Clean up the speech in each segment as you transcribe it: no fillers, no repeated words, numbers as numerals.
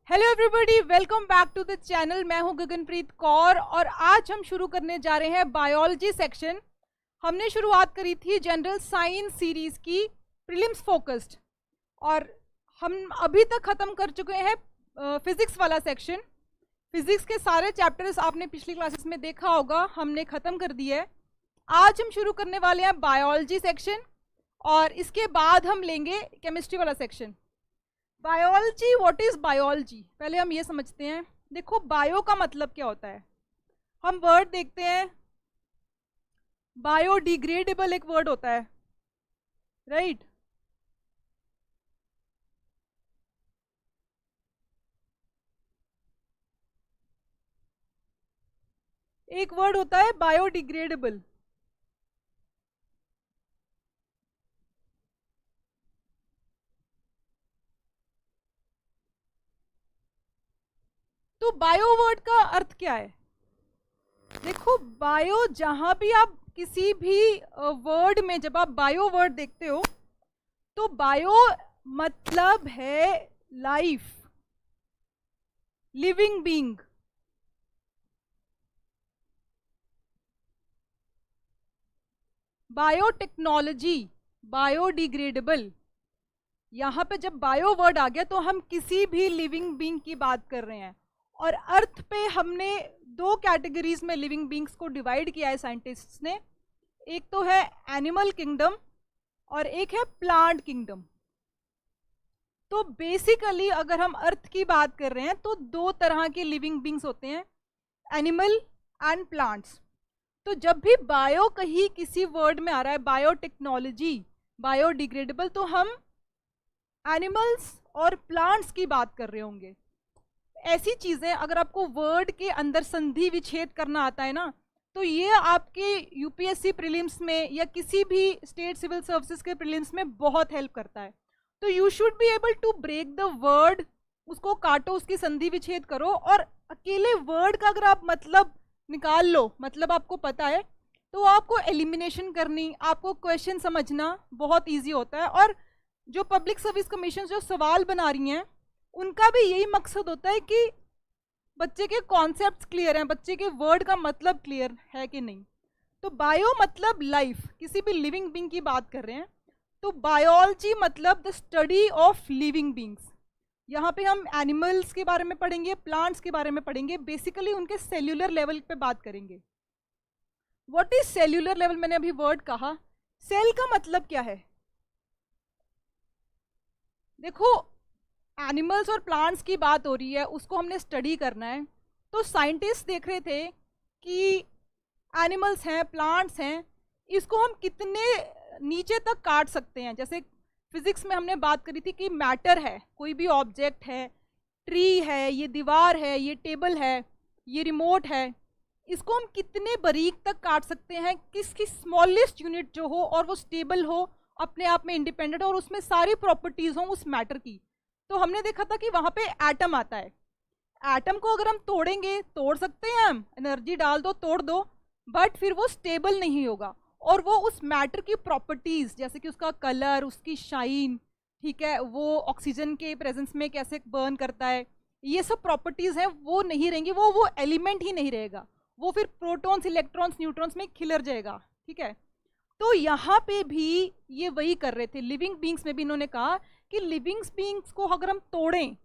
Hello everybody, welcome back to the channel. मैं हूं गगनप्रीत कौर और आज हम शुरू करने जा रहे हैं बायोलॉजी सेक्शन। हमने शुरुआत करी थी जनरल साइंस सीरीज की प्रीलिम्स फोकस्ड और हम अभी तक ख़त्म कर चुके हैं फिज़िक्स वाला सेक्शन। फिज़िक्स के सारे चैप्टर्स आपने पिछली क्लासेस में देखा होगा, हमने ख़त्म कर दिया है। आज हम शुरू करने वाले हैं बायोलॉजी सेक्शन और इसके बाद हम लेंगे केमिस्ट्री वाला section. Biology, what is biology, पहले हम ये समझते हैं। देखो, बायो का मतलब क्या होता है। हम वर्ड देखते हैं, बायोडिग्रेडेबल एक वर्ड होता है, राइट। एक वर्ड होता है बायोडिग्रेडेबल। तो बायो वर्ड का अर्थ क्या है? देखो, बायो, जहां भी आप किसी भी वर्ड में जब आप बायो वर्ड देखते हो तो बायो मतलब है life, living being. Biotechnology, biodegradable. यहां पे जब बायो वर्ड आ गया तो हम किसी भी लिविंग बीइंग की बात कर रहे हैं। और अर्थ पे हमने दो कैटेगरीज में लिविंग बीइंग्स को डिवाइड किया है साइंटिस्ट्स ने। एक तो है एनिमल किंगडम और एक है प्लांट किंगडम। तो बेसिकली अगर हम अर्थ की बात कर रहे हैं तो दो तरह के लिविंग बीइंग्स होते हैं, एनिमल एंड प्लांट्स। तो जब भी बायो कहीं किसी वर्ड में आ रहा है, बायोटेक्नोलॉजी, बायोडिग्रेडेबल, तो हम एनिमल्स और प्लांट्स की बात कर रहे होंगे। ऐसी चीजें अगर आपको वर्ड के अंदर संधि विच्छेद करना आता है ना, तो ये आपके यूपीएससी प्रीलिम्स में या किसी भी स्टेट सिविल सर्विसेज के प्रीलिम्स में बहुत हेल्प करता है। तो you should be able to break the word, उसको काटो, उसकी संधि विच्छेद करो और अकेले वर्ड का अगर आप मतलब निकाल लो, मतलब आपको पता है, तो आपको एलिमिनेशन करनी, आपको क्वेश्चन समझना बहुत ईजी होता है। और जो पब्लिक सर्विस कमीशन जो सवाल बना रही हैं उनका भी यही मकसद होता है कि बच्चे के कॉन्सेप्ट्स क्लियर हैं, बच्चे के वर्ड का मतलब क्लियर है कि नहीं। तो बायो मतलब लाइफ, किसी भी लिविंग बीइंग की बात कर रहे हैं। तो बायोलॉजी मतलब the study of living beings. यहाँ पे हम एनिमल्स के बारे में पढ़ेंगे, प्लांट्स के बारे में पढ़ेंगे, बेसिकली उनके सेल्यूलर लेवल पे बात करेंगे। व्हाट इज सेल्यूलर लेवल, मैंने अभी वर्ड कहा। सेल का मतलब क्या है? देखो, एनिमल्स और प्लांट्स की बात हो रही है, उसको हमने स्टडी करना है। तो साइंटिस्ट देख रहे थे कि एनिमल्स हैं, प्लांट्स हैं, इसको हम कितने नीचे तक काट सकते हैं। जैसे फिजिक्स में हमने बात करी थी कि मैटर है, कोई भी ऑब्जेक्ट है, ट्री है, ये दीवार है, ये टेबल है, ये रिमोट है, इसको हम कितने बारीक तक काट सकते हैं, किसकी स्मॉलेस्ट यूनिट जो हो और वो स्टेबल हो, अपने आप में इंडिपेंडेंट, और उसमें सारी प्रॉपर्टीज हों उस मैटर की। तो हमने देखा था कि वहां पे एटम आता है। एटम को अगर हम तोड़ेंगे, तोड़ सकते हैं हम, एनर्जी डाल दो, तोड़ दो, बट फिर वो स्टेबल नहीं होगा और वो उस मैटर की प्रॉपर्टीज, जैसे कि उसका कलर, उसकी शाइन, ठीक है, वो ऑक्सीजन के प्रेजेंस में कैसे बर्न करता है, ये सब प्रॉपर्टीज हैं, वो नहीं रहेंगी, वो एलिमेंट ही नहीं रहेगा, वो फिर प्रोटॉन्स, इलेक्ट्रॉन्स, न्यूट्रॉन्स में खिलर जाएगा, ठीक है। तो यहाँ पे भी ये वही कर रहे थे। लिविंग बीइंग्स में भी इन्होंने कहा कि लिविंग बीइंग्स को अगर हम तोड़ें,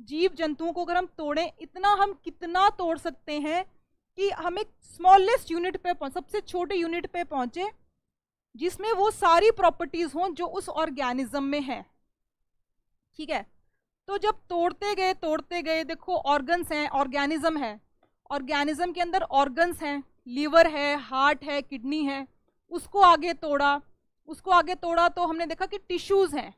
जीव जंतुओं को अगर हम तोड़ें, इतना हम कितना तोड़ सकते हैं कि हम एक स्मॉलेस्ट यूनिट पे पहुंच, सबसे छोटे यूनिट पे पहुंचे, जिसमें वो सारी प्रॉपर्टीज हों जो उस ऑर्गेनिज्म में है, ठीक है। तो जब तोड़ते गए, देखो ऑर्गन्स हैं, ऑर्गेनिज्म है, ऑर्गेनिज्म के अंदर ऑर्गन्स हैं, लीवर है, हार्ट है, किडनी है, उसको आगे तोड़ा तो हमने देखा कि टिश्यूज हैं,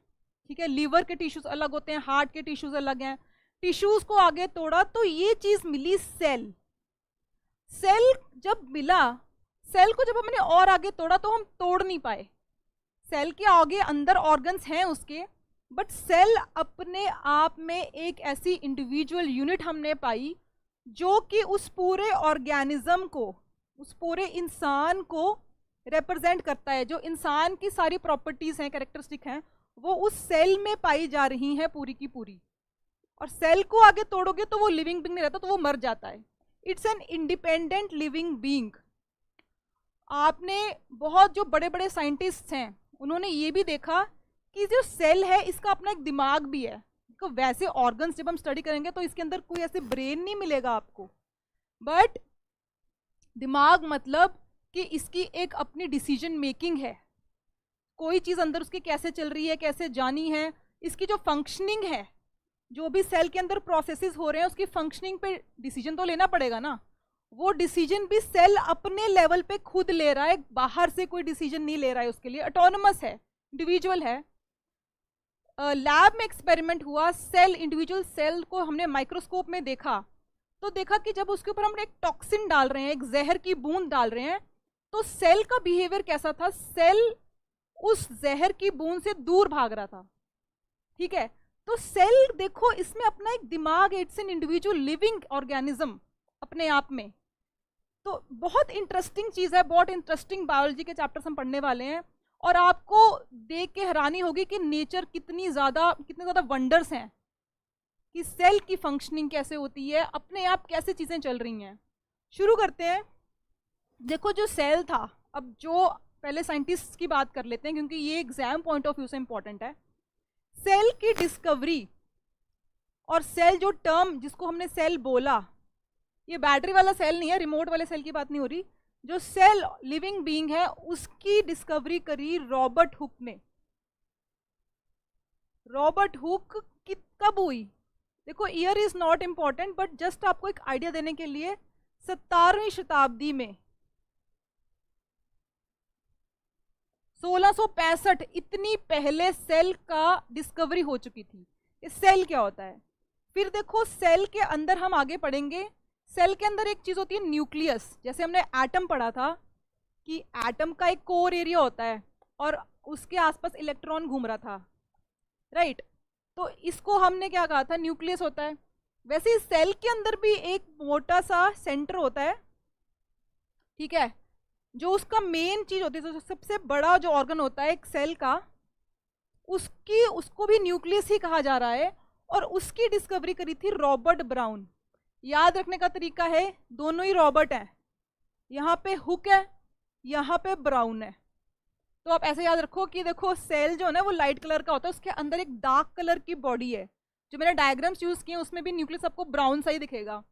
ठीक है, लीवर के टिश्यूज अलग होते हैं, हार्ट के टिश्यूज अलग हैं, टिश्यूज को आगे तोड़ा तो ये चीज मिली सेल। सेल जब मिला, सेल को जब हमने और आगे तोड़ा तो हम तोड़ नहीं पाए। सेल के आगे अंदर ऑर्गन्स हैं उसके, बट सेल अपने आप में एक ऐसी इंडिविजुअल यूनिट हमने पाई जो कि उस पूरे ऑर्गेनिज्म को, उस पूरे इंसान को रिप्रेजेंट करता है। जो इंसान की सारी प्रॉपर्टीज हैं, कैरेक्टरिस्टिक हैं, वो उस सेल में पाई जा रही हैं पूरी की पूरी। और सेल को आगे तोड़ोगे तो वो लिविंग बीइंग नहीं रहता, तो वो मर जाता है। It's an independent living being. आपने बहुत जो बड़े बड़े साइंटिस्ट हैं उन्होंने ये भी देखा कि जो सेल है इसका अपना एक दिमाग भी है। तो वैसे ऑर्गन्स जब हम स्टडी करेंगे तो इसके अंदर कोई ऐसे ब्रेन नहीं मिलेगा आपको, बट दिमाग मतलब कि इसकी एक अपनी डिसीजन मेकिंग है। कोई चीज़ अंदर उसकी कैसे चल रही है, कैसे जानी है, इसकी जो फंक्शनिंग है, जो भी सेल के अंदर प्रोसेसेस हो रहे हैं उसकी फंक्शनिंग पे डिसीजन तो लेना पड़ेगा ना। वो डिसीजन भी सेल अपने लेवल पे खुद ले रहा है, बाहर से कोई डिसीजन नहीं ले रहा है, उसके लिए ऑटोनमस है, इंडिविजुअल है। लैब में एक्सपेरिमेंट हुआ, सेल, इंडिविजुअल सेल को हमने माइक्रोस्कोप में देखा, तो देखा कि जब उसके ऊपर हम एक टॉक्सिन डाल रहे हैं, एक जहर की बूंद डाल रहे हैं, तो सेल का बिहेवियर कैसा था, सेल उस जहर की बूंद से दूर भाग रहा था। ठीक है, तो सेल देखो इसमें अपना एक दिमाग है, it's an individual living organism अपने आप में। तो बहुत इंटरेस्टिंग चीज है, बहुत इंटरेस्टिंग बायोलॉजी के चैप्टर्स हम पढ़ने वाले हैं, और आपको देख के हैरानी होगी कि नेचर कितने ज्यादा वंडर्स हैं, कि सेल की फंक्शनिंग कैसे होती है, अपने आप कैसे चीजें चल रही हैं। शुरू करते हैं। देखो जो सेल था, अब जो पहले साइंटिस्ट की बात कर लेते हैं क्योंकि ये एग्जाम पॉइंट ऑफ व्यू से इंपॉर्टेंट है। सेल की डिस्कवरी और सेल जो टर्म जिसको हमने सेल बोला, ये बैटरी वाला सेल नहीं है, रिमोट वाले सेल की बात नहीं हो रही। जो सेल लिविंग बीइंग है उसकी डिस्कवरी करी रॉबर्ट हुक ने। रॉबर्ट हुक की कब हुई, देखो year is not important, but just आपको एक आइडिया देने के लिए 17वीं शताब्दी में 1665, इतनी पहले सेल का डिस्कवरी हो चुकी थी। इस सेल क्या होता है, फिर देखो सेल के अंदर हम आगे पढ़ेंगे। सेल के अंदर एक चीज होती है न्यूक्लियस, जैसे हमने एटम पढ़ा था कि एटम का एक कोर एरिया होता है और उसके आसपास इलेक्ट्रॉन घूम रहा था, राइट। तो इसको हमने क्या कहा था, न्यूक्लियस होता है। वैसे इस सेल के अंदर भी एक मोटा सा सेंटर होता है, ठीक है, जो उसका मेन चीज होती है, तो सबसे बड़ा जो ऑर्गन होता है एक सेल का, उसको भी न्यूक्लियस ही कहा जा रहा है, और उसकी डिस्कवरी करी थी रॉबर्ट ब्राउन। याद रखने का तरीका है, दोनों ही रॉबर्ट हैं, यहाँ पे हुक है, यहाँ पे ब्राउन है। तो आप ऐसे याद रखो कि देखो सेल जो है ना वो लाइट कलर का होता है, उसके अंदर एक डार्क कलर की बॉडी है। जो मैंने डायग्राम्स यूज किए उसमें भी न्यूक्लियस आपको ब्राउन सा ही दिखेगा।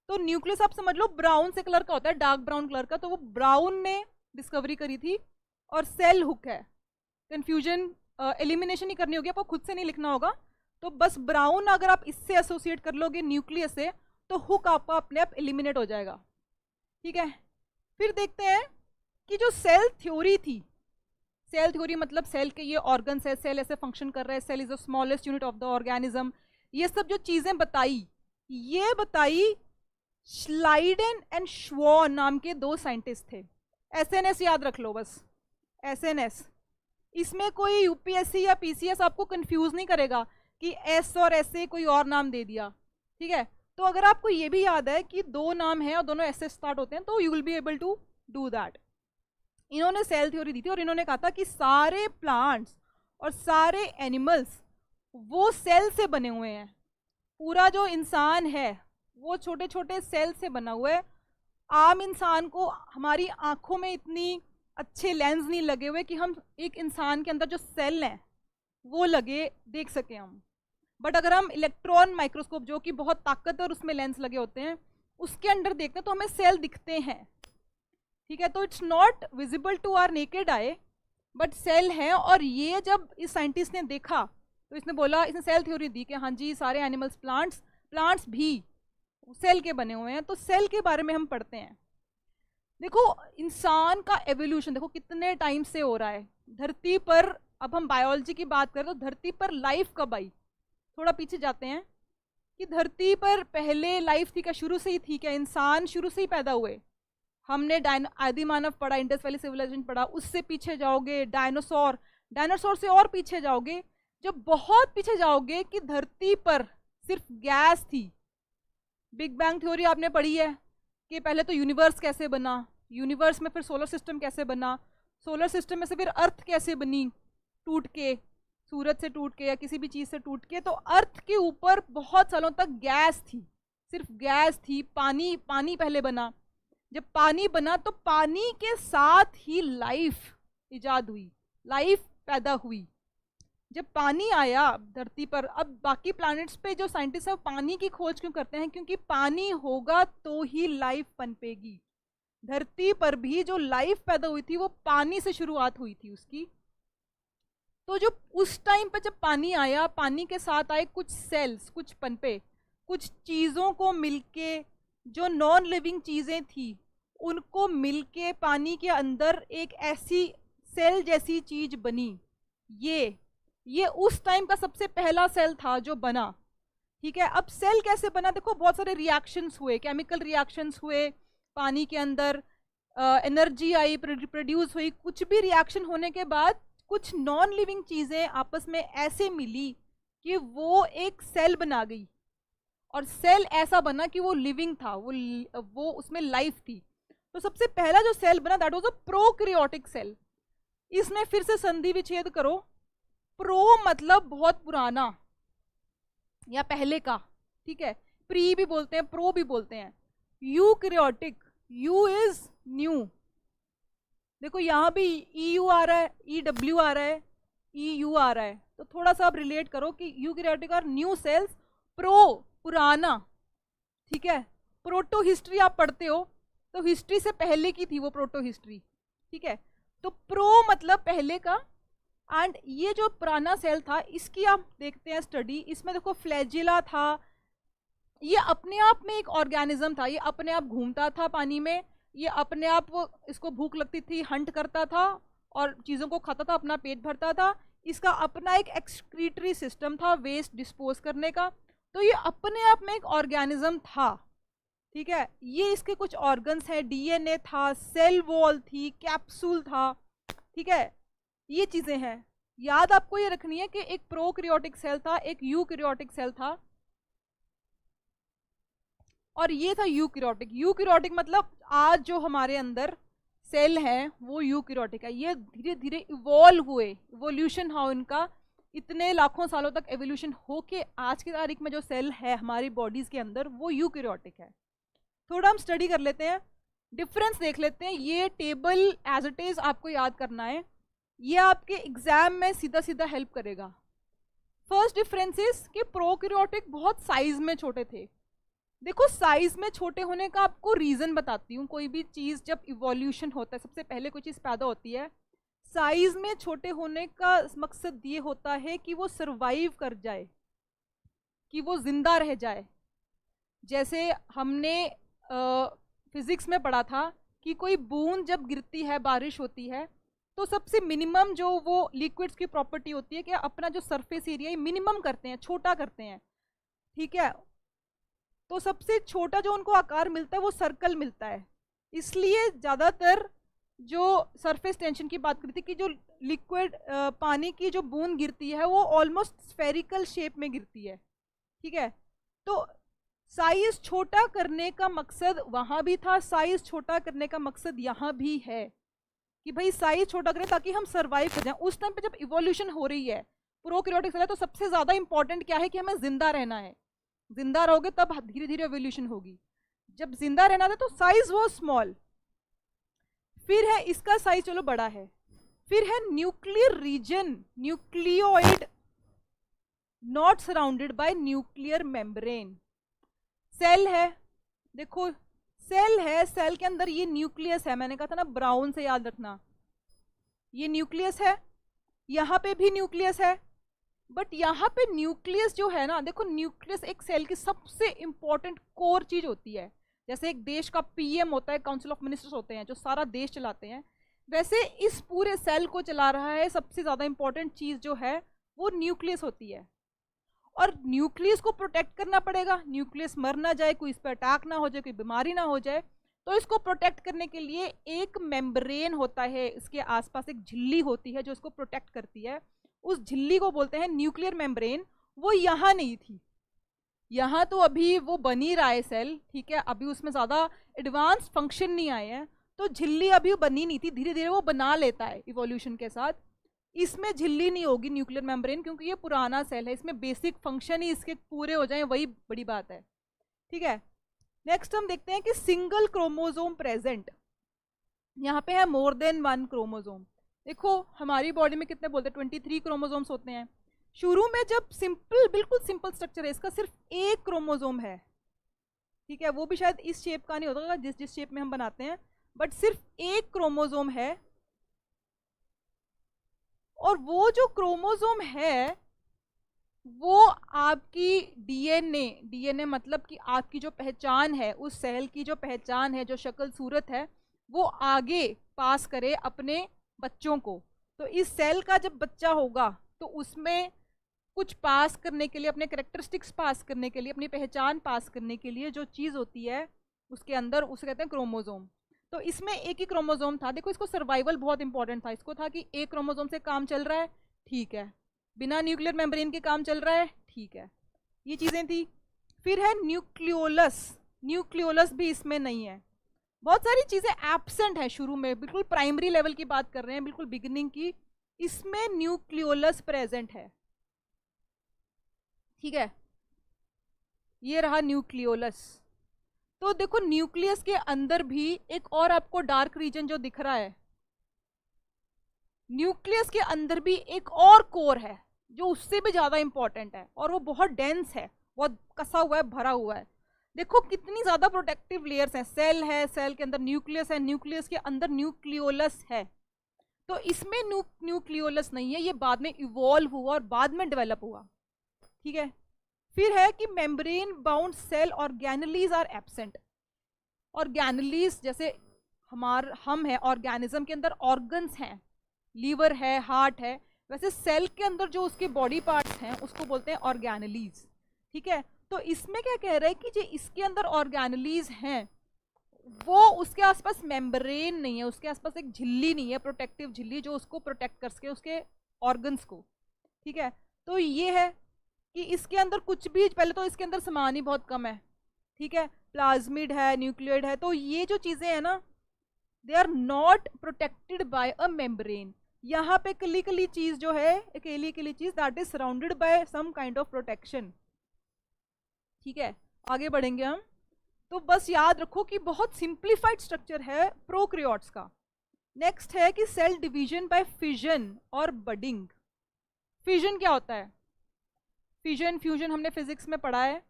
तो न्यूक्लियस आप समझ लो ब्राउन से कलर का होता है, डार्क ब्राउन कलर का, तो वो ब्राउन ने डिस्कवरी करी थी। और सेल हुक है, कंफ्यूजन एलिमिनेशन ही करनी होगी, आपको खुद से नहीं लिखना होगा। तो बस ब्राउन अगर आप इससे एसोसिएट कर लोगे न्यूक्लियस से, तो हुक आपका अपने आप एलिमिनेट हो जाएगा। ठीक है, फिर देखते हैं कि जो सेल थ्योरी थी, सेल थ्योरी मतलब सेल के ये ऑर्गन्स है, सेल ऐसे फंक्शन कर रहा है, cell is the smallest unit of the organism, ये सब जो चीजें बताई, ये बताई श्लाइडेन एंड श्वॉन नाम के दो साइंटिस्ट थे। एसएनएस याद रख लो बस, एसएनएस। इसमें कोई यूपीएससी या पीसीएस आपको कंफ्यूज नहीं करेगा कि एस और एस से कोई और नाम दे दिया। ठीक है, तो अगर आपको ये भी याद है कि दो नाम हैं और दोनों एस से स्टार्ट होते हैं, तो you will be able to do that. इन्होंने सेल थ्योरी दी थी और इन्होंने कहा था कि सारे प्लांट्स और सारे एनिमल्स वो सेल से बने हुए हैं। पूरा जो इंसान है वो छोटे छोटे सेल से बना हुआ है। आम इंसान को हमारी आंखों में इतनी अच्छे लेंस नहीं लगे हुए कि हम एक इंसान के अंदर जो सेल हैं वो लगे देख सके हम। बट अगर हम इलेक्ट्रॉन माइक्रोस्कोप, जो कि बहुत ताकतवर उसमें लेंस लगे होते हैं, उसके अंदर देखते हैं तो हमें सेल दिखते हैं। ठीक है, तो it's not visible to our naked eye, but cell है। और ये जब इस साइंटिस्ट ने देखा तो इसने बोला, इसने सेल थ्योरी दी कि हाँ जी सारे एनिमल्स, प्लांट्स भी सेल के बने हुए हैं। तो सेल के बारे में हम पढ़ते हैं। देखो इंसान का एवोल्यूशन देखो कितने टाइम से हो रहा है धरती पर। अब हम बायोलॉजी की बात करें तो धरती पर लाइफ कब आई, थोड़ा पीछे जाते हैं कि धरती पर पहले लाइफ थी क्या, शुरू से ही थी क्या, इंसान शुरू से ही पैदा हुए। हमने आदि मानव पढ़ा, इंडस वैली सिविलाइजेशन पढ़ा, उससे पीछे जाओगे डायनासोर, डायनासोर से और पीछे जाओगे, जब बहुत पीछे जाओगे कि धरती पर सिर्फ गैस थी। बिग बैंग थ्योरी आपने पढ़ी है कि पहले तो यूनिवर्स कैसे बना, यूनिवर्स में फिर सोलर सिस्टम कैसे बना, सोलर सिस्टम में से फिर अर्थ कैसे बनी टूट के, सूरज से टूट के या किसी भी चीज़ से टूट के, तो अर्थ के ऊपर बहुत सालों तक गैस थी, सिर्फ गैस थी। पानी पानी पहले बना, जब पानी बना तो पानी के साथ ही लाइफ इजाद हुई, लाइफ पैदा हुई। जब पानी आया धरती पर, अब बाकी प्लैनेट्स पे जो साइंटिस्ट है वो पानी की खोज क्यों करते हैं? क्योंकि पानी होगा तो ही लाइफ पनपेगी। धरती पर भी जो लाइफ पैदा हुई थी वो पानी से शुरुआत हुई थी उसकी। तो जो उस टाइम पे जब पानी आया, पानी के साथ आए कुछ सेल्स, कुछ पनपे, कुछ चीज़ों को मिलके, जो नॉन लिविंग चीज़ें थी उनको मिलके पानी के अंदर एक ऐसी सेल जैसी चीज बनी। ये उस टाइम का सबसे पहला सेल था जो बना। ठीक है, अब सेल कैसे बना? देखो बहुत सारे रिएक्शंस हुए, केमिकल रिएक्शंस हुए पानी के अंदर, एनर्जी आई, प्रोड्यूस हुई। कुछ भी रिएक्शन होने के बाद कुछ नॉन लिविंग चीज़ें आपस में ऐसे मिली कि वो एक सेल बना गई, और सेल ऐसा बना कि वो लिविंग था, वो उसमें लाइफ थी। तो सबसे पहला जो सेल बना that was a prokaryotic cell. इसमें फिर से संधि विच्छेद करो, प्रो मतलब बहुत पुराना या पहले का, ठीक है, प्री भी बोलते हैं, प्रो भी बोलते हैं। Eukaryotic, you is new. देखो यहाँ भी ई यू आ रहा है, ई डब्ल्यू आ रहा है, ई यू आ रहा है, तो थोड़ा सा आप रिलेट करो कि यूकैरियोटिक और न्यू सेल्स, प्रो पुराना, ठीक है। प्रोटो हिस्ट्री आप पढ़ते हो तो हिस्ट्री से पहले की थी वो प्रोटो हिस्ट्री, ठीक है। तो प्रो मतलब पहले का, एंड ये जो पुराना सेल था इसकी आप देखते हैं स्टडी। इसमें देखो फ्लैजिला था, ये अपने आप में एक ऑर्गेनिज्म था, ये अपने आप घूमता था पानी में, ये अपने आप, वो इसको भूख लगती थी हंट करता था और चीज़ों को खाता था, अपना पेट भरता था। इसका अपना एक एक्सक्रीटरी सिस्टम था वेस्ट डिस्पोज करने का। तो ये अपने आप में एक ऑर्गेनिज्म था, ठीक है। ये इसके कुछ ऑर्गन्स हैं, डीएनए था, सेल वॉल थी, कैप्सूल था, ठीक है, ये चीज़ें हैं। याद आपको ये रखनी है कि एक प्रोकैरियोटिक सेल था, एक यूकैरियोटिक सेल था, और ये था यूकैरियोटिक। यूकैरियोटिक मतलब आज जो हमारे अंदर सेल हैं वो यूकैरियोटिक है। ये धीरे धीरे इवॉल्व हुए, इवोल्यूशन हुआ इनका, इतने लाखों सालों तक एवोल्यूशन हो के आज की तारीख में जो सेल है हमारी बॉडीज के अंदर वो यूकैरियोटिक है। थोड़ा हम स्टडी कर लेते हैं, डिफरेंस देख लेते हैं। ये टेबल एज इट इज आपको याद करना है, ये आपके एग्जाम में सीधा सीधा हेल्प करेगा। फर्स्ट डिफरेंस इज कि प्रोकैरियोटिक बहुत साइज में छोटे थे। देखो साइज में छोटे होने का आपको रीजन बताती हूँ। कोई भी चीज जब इवोल्यूशन होता है, सबसे पहले कोई चीज पैदा होती है, साइज में छोटे होने का मकसद ये होता है कि वो सरवाइव कर जाए, कि वो जिंदा रह जाए। जैसे हमने फिजिक्स में पढ़ा था कि कोई बूंद जब गिरती है, बारिश होती है, तो सबसे मिनिमम जो वो लिक्विड्स की प्रॉपर्टी होती है कि अपना जो सरफेस एरिया मिनिमम करते हैं, छोटा करते हैं, ठीक है। तो सबसे छोटा जो उनको आकार मिलता है वो सर्कल मिलता है। इसलिए ज़्यादातर जो सरफेस टेंशन की बात करती है कि जो लिक्विड पानी की जो बूंद गिरती है वो ऑलमोस्ट स्फेरिकल शेप में गिरती है, ठीक है। तो साइज छोटा करने का मकसद वहाँ भी था, साइज छोटा करने का मकसद यहाँ भी है कि भाई साइज छोटा करें ताकि हम सर्वाइव कर जाएं। उस टाइम पे जब इवोल्यूशन हो रही है, प्रोकैरियोटिक सेल है, तो सबसे ज़्यादा इंपॉर्टेंट क्या है कि हमें जिंदा रहना है। जिंदा रहोगे तब धीरे धीरे एवोल्यूशन होगी। जब जिंदा रहना था तो साइज वो स्मॉल। फिर है इसका साइज चलो बड़ा है। फिर है nuclear region, nucleoid not surrounded by nuclear membrane. Cell है, देखो सेल है, सेल के अंदर ये न्यूक्लियस है, मैंने कहा था ना ब्राउन से याद रखना, ये न्यूक्लियस है, यहाँ पे भी न्यूक्लियस है। बट यहाँ पे न्यूक्लियस जो है ना, देखो न्यूक्लियस एक सेल की सबसे इंपॉर्टेंट कोर चीज होती है। जैसे एक देश का पीएम होता है, काउंसिल ऑफ मिनिस्टर्स होते हैं जो सारा देश चलाते हैं, वैसे इस पूरे सेल को चला रहा है सबसे ज्यादा इंपॉर्टेंट चीज जो है वो न्यूक्लियस होती है। और न्यूक्लियस को प्रोटेक्ट करना पड़ेगा, न्यूक्लियस मर ना जाए, कोई इस पर अटैक ना हो जाए, कोई बीमारी ना हो जाए। तो इसको प्रोटेक्ट करने के लिए एक मेम्ब्रेन होता है, इसके आसपास एक झिल्ली होती है जो इसको प्रोटेक्ट करती है। उस झिल्ली को बोलते हैं न्यूक्लियर मेम्ब्रेन। वो यहाँ नहीं थी, यहाँ तो अभी वो बन ही रहा है सेल, ठीक है, अभी उसमें ज़्यादा एडवांस फंक्शन नहीं आए हैं, तो झिल्ली अभी बनी नहीं थी, धीरे धीरे वो बना लेता है इवोल्यूशन के साथ। इसमें झिल्ली नहीं होगी न्यूक्लियर मेम्ब्रेन, क्योंकि ये पुराना सेल है, इसमें बेसिक फंक्शन ही इसके पूरे हो जाएं, वही बड़ी बात है। ठीक है, नेक्स्ट हम देखते हैं कि सिंगल क्रोमोजोम प्रेजेंट। यहाँ पे है मोर देन वन क्रोमोजोम। देखो हमारी बॉडी में कितने बोलते हैं, 23 क्रोमोजोम्स होते हैं। शुरू में जब सिंपल, बिल्कुल सिंपल स्ट्रक्चर है इसका, सिर्फ एक क्रोमोजोम है। ठीक है, वो भी शायद इस शेप का नहीं होता जिस जिस शेप में हम बनाते हैं, बट सिर्फ एक क्रोमोजोम है। और वो जो क्रोमोजोम है वो आपकी डीएनए मतलब कि आपकी जो पहचान है, उस सेल की जो पहचान है, जो शक्ल सूरत है, वो आगे पास करे अपने बच्चों को। तो इस सेल का जब बच्चा होगा तो उसमें कुछ पास करने के लिए, अपने कैरेक्टरिस्टिक्स पास करने के लिए, अपनी पहचान पास करने के लिए जो चीज़ होती है उसके अंदर, उसे कहते हैं क्रोमोजोम। तो इसमें एक ही क्रोमोजोम था। देखो इसको सर्वाइवल बहुत इंपॉर्टेंट था, इसको था कि एक क्रोमोजोम से काम चल रहा है, ठीक है, बिना न्यूक्लियर मेम्ब्रेन के काम चल रहा है, ठीक है, ये चीज़ें थी। फिर है न्यूक्लियोलस। न्यूक्लियोलस भी इसमें नहीं है, बहुत सारी चीज़ें एब्सेंट है शुरू में, बिल्कुल प्राइमरी लेवल की बात कर रहे हैं, बिल्कुल बिगिनिंग की। इसमें न्यूक्लियोलस प्रेजेंट है। ठीक है, ये रहा न्यूक्लियोलस। तो देखो न्यूक्लियस के अंदर भी एक और आपको डार्क रीजन जो दिख रहा है, न्यूक्लियस के अंदर भी एक और कोर है जो उससे भी ज्यादा इंपॉर्टेंट है, और वो बहुत डेंस है, बहुत कसा हुआ है, भरा हुआ है। देखो कितनी ज्यादा प्रोटेक्टिव लेयर्स हैं, सेल है, सेल के अंदर न्यूक्लियस है, न्यूक्लियस के अंदर न्यूक्लियोलस है। तो इसमें न्यूक्लियोलस नहीं है, ये बाद में इवॉल्व हुआ और बाद में डेवलप हुआ। ठीक है, फिर है कि membrane bound cell organelles are absent. Organelles जैसे हम है, ऑर्गेनिज्म के अंदर ऑर्गन्स हैं, लीवर है, हार्ट है, वैसे सेल के अंदर जो उसके बॉडी पार्ट्स हैं उसको बोलते हैं ऑर्गेनेलीज। ठीक है, तो इसमें क्या कह रहा है कि जो इसके अंदर ऑर्गेनेलीज हैं वो उसके आसपास मेम्ब्रेन नहीं है, उसके आसपास एक झिल्ली नहीं है, प्रोटेक्टिव झिल्ली जो उसको प्रोटेक्ट कर सके उसके ऑर्गन्स को। ठीक है, तो ये है कि इसके अंदर कुछ भी, पहले तो इसके अंदर सामान ही बहुत कम है। ठीक है, प्लाज्मिड है, न्यूक्लियोइड है, तो ये जो चीजें हैं ना, they are not protected by a membrane. यहाँ पे कली कली चीज जो है, अकेली अकेली चीज, that is surrounded by some kind of protection. ठीक है, आगे बढ़ेंगे हम। तो बस याद रखो कि बहुत सिंप्लीफाइड स्ट्रक्चर है प्रोकैरियोट्स का। नेक्स्ट है कि सेल डिवीजन बाय फिजन और बडिंग। फिजन क्या होता है? फिजन फ्यूजन हमने फिजिक्स में पढ़ा है।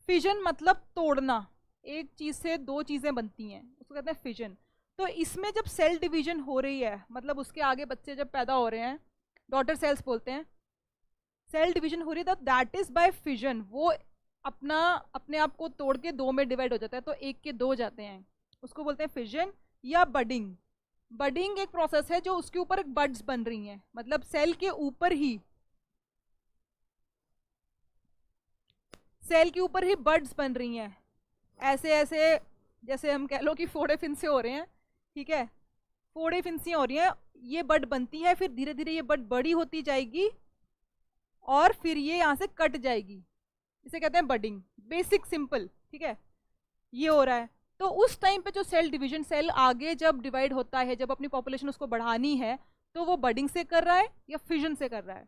फिजन मतलब तोड़ना, एक चीज से दो चीजें बनती हैं, उसको कहते हैं फिजन। तो इसमें जब सेल डिवीजन हो रही है, मतलब उसके आगे बच्चे जब पैदा हो रहे हैं, डॉटर सेल्स बोलते हैं, सेल डिवीजन हो रही है, दैट इज बाय फिजन। वो अपने आप को तोड़ के दो में डिवाइड हो जाता है, तो एक के दो जाते हैं, उसको बोलते हैं फिजन या बडिंग। बडिंग एक प्रोसेस है जो उसके ऊपर एक बड्स बन रही हैं, मतलब सेल के ऊपर ही, सेल के ऊपर ही बड्स बन रही हैं, ऐसे ऐसे, जैसे हम कह लो कि फोड़े फिंसे हो रहे हैं। ठीक है, फोड़े फिंसियाँ हो रही हैं, ये बड बनती है, फिर धीरे धीरे ये बड बड़ी होती जाएगी और फिर ये यहाँ से कट जाएगी, इसे कहते हैं बडिंग। Basic simple. ठीक है, ये हो रहा है। तो उस टाइम पे जो सेल डिवीजन, सेल आगे जब डिवाइड होता है, जब अपनी पॉपुलेशन उसको बढ़ानी है, तो वो बडिंग से कर रहा है या फिजन से कर रहा है।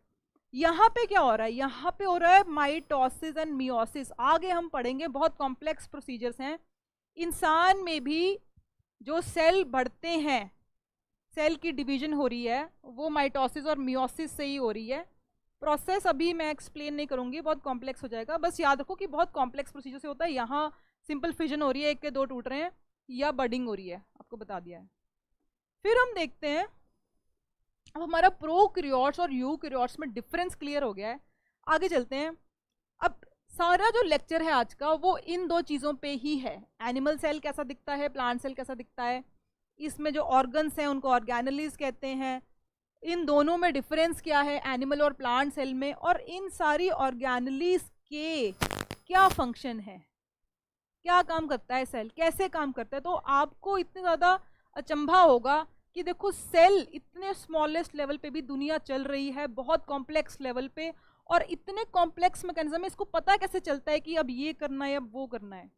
यहाँ पे क्या हो रहा है? यहाँ पे हो रहा है माइटोसिस एंड मियोसिस। आगे हम पढ़ेंगे, बहुत कॉम्प्लेक्स प्रोसीजर्स हैं। इंसान में भी जो सेल बढ़ते हैं, सेल की डिवीजन हो रही है, वो माइटोसिस और मियोसिस से ही हो रही है। प्रोसेस अभी मैं एक्सप्लेन नहीं करूंगी, बहुत कॉम्प्लेक्स हो जाएगा। बस याद रखो कि बहुत कॉम्प्लेक्स प्रोसीजर से होता है। यहाँ सिंपल फिजन हो रही है, एक के दो टूट रहे हैं, या बडिंग हो रही है, आपको बता दिया है। फिर हम देखते हैं, अब हमारा प्रोकैरियोट्स और यूकैरियोट्स में डिफरेंस क्लियर हो गया है, आगे चलते हैं। अब सारा जो लेक्चर है आज का वो इन दो चीज़ों पे ही है, एनिमल सेल कैसा दिखता है, प्लांट सेल कैसा दिखता है, इसमें जो ऑर्गन्स हैं उनको ऑर्गेनेलीज कहते हैं, इन दोनों में डिफरेंस क्या है एनिमल और प्लांट सेल में, और इन सारी ऑर्गेनेलीज के क्या फंक्शन है, क्या काम करता है सेल, कैसे काम करता है। तो आपको इतने ज़्यादा अचंभा होगा कि देखो सेल इतने स्मॉलेस्ट लेवल पे भी दुनिया चल रही है, बहुत कॉम्प्लेक्स लेवल पे, और इतने कॉम्प्लेक्स मैकेनिज्म है, इसको पता कैसे चलता है कि अब ये करना है अब वो करना है।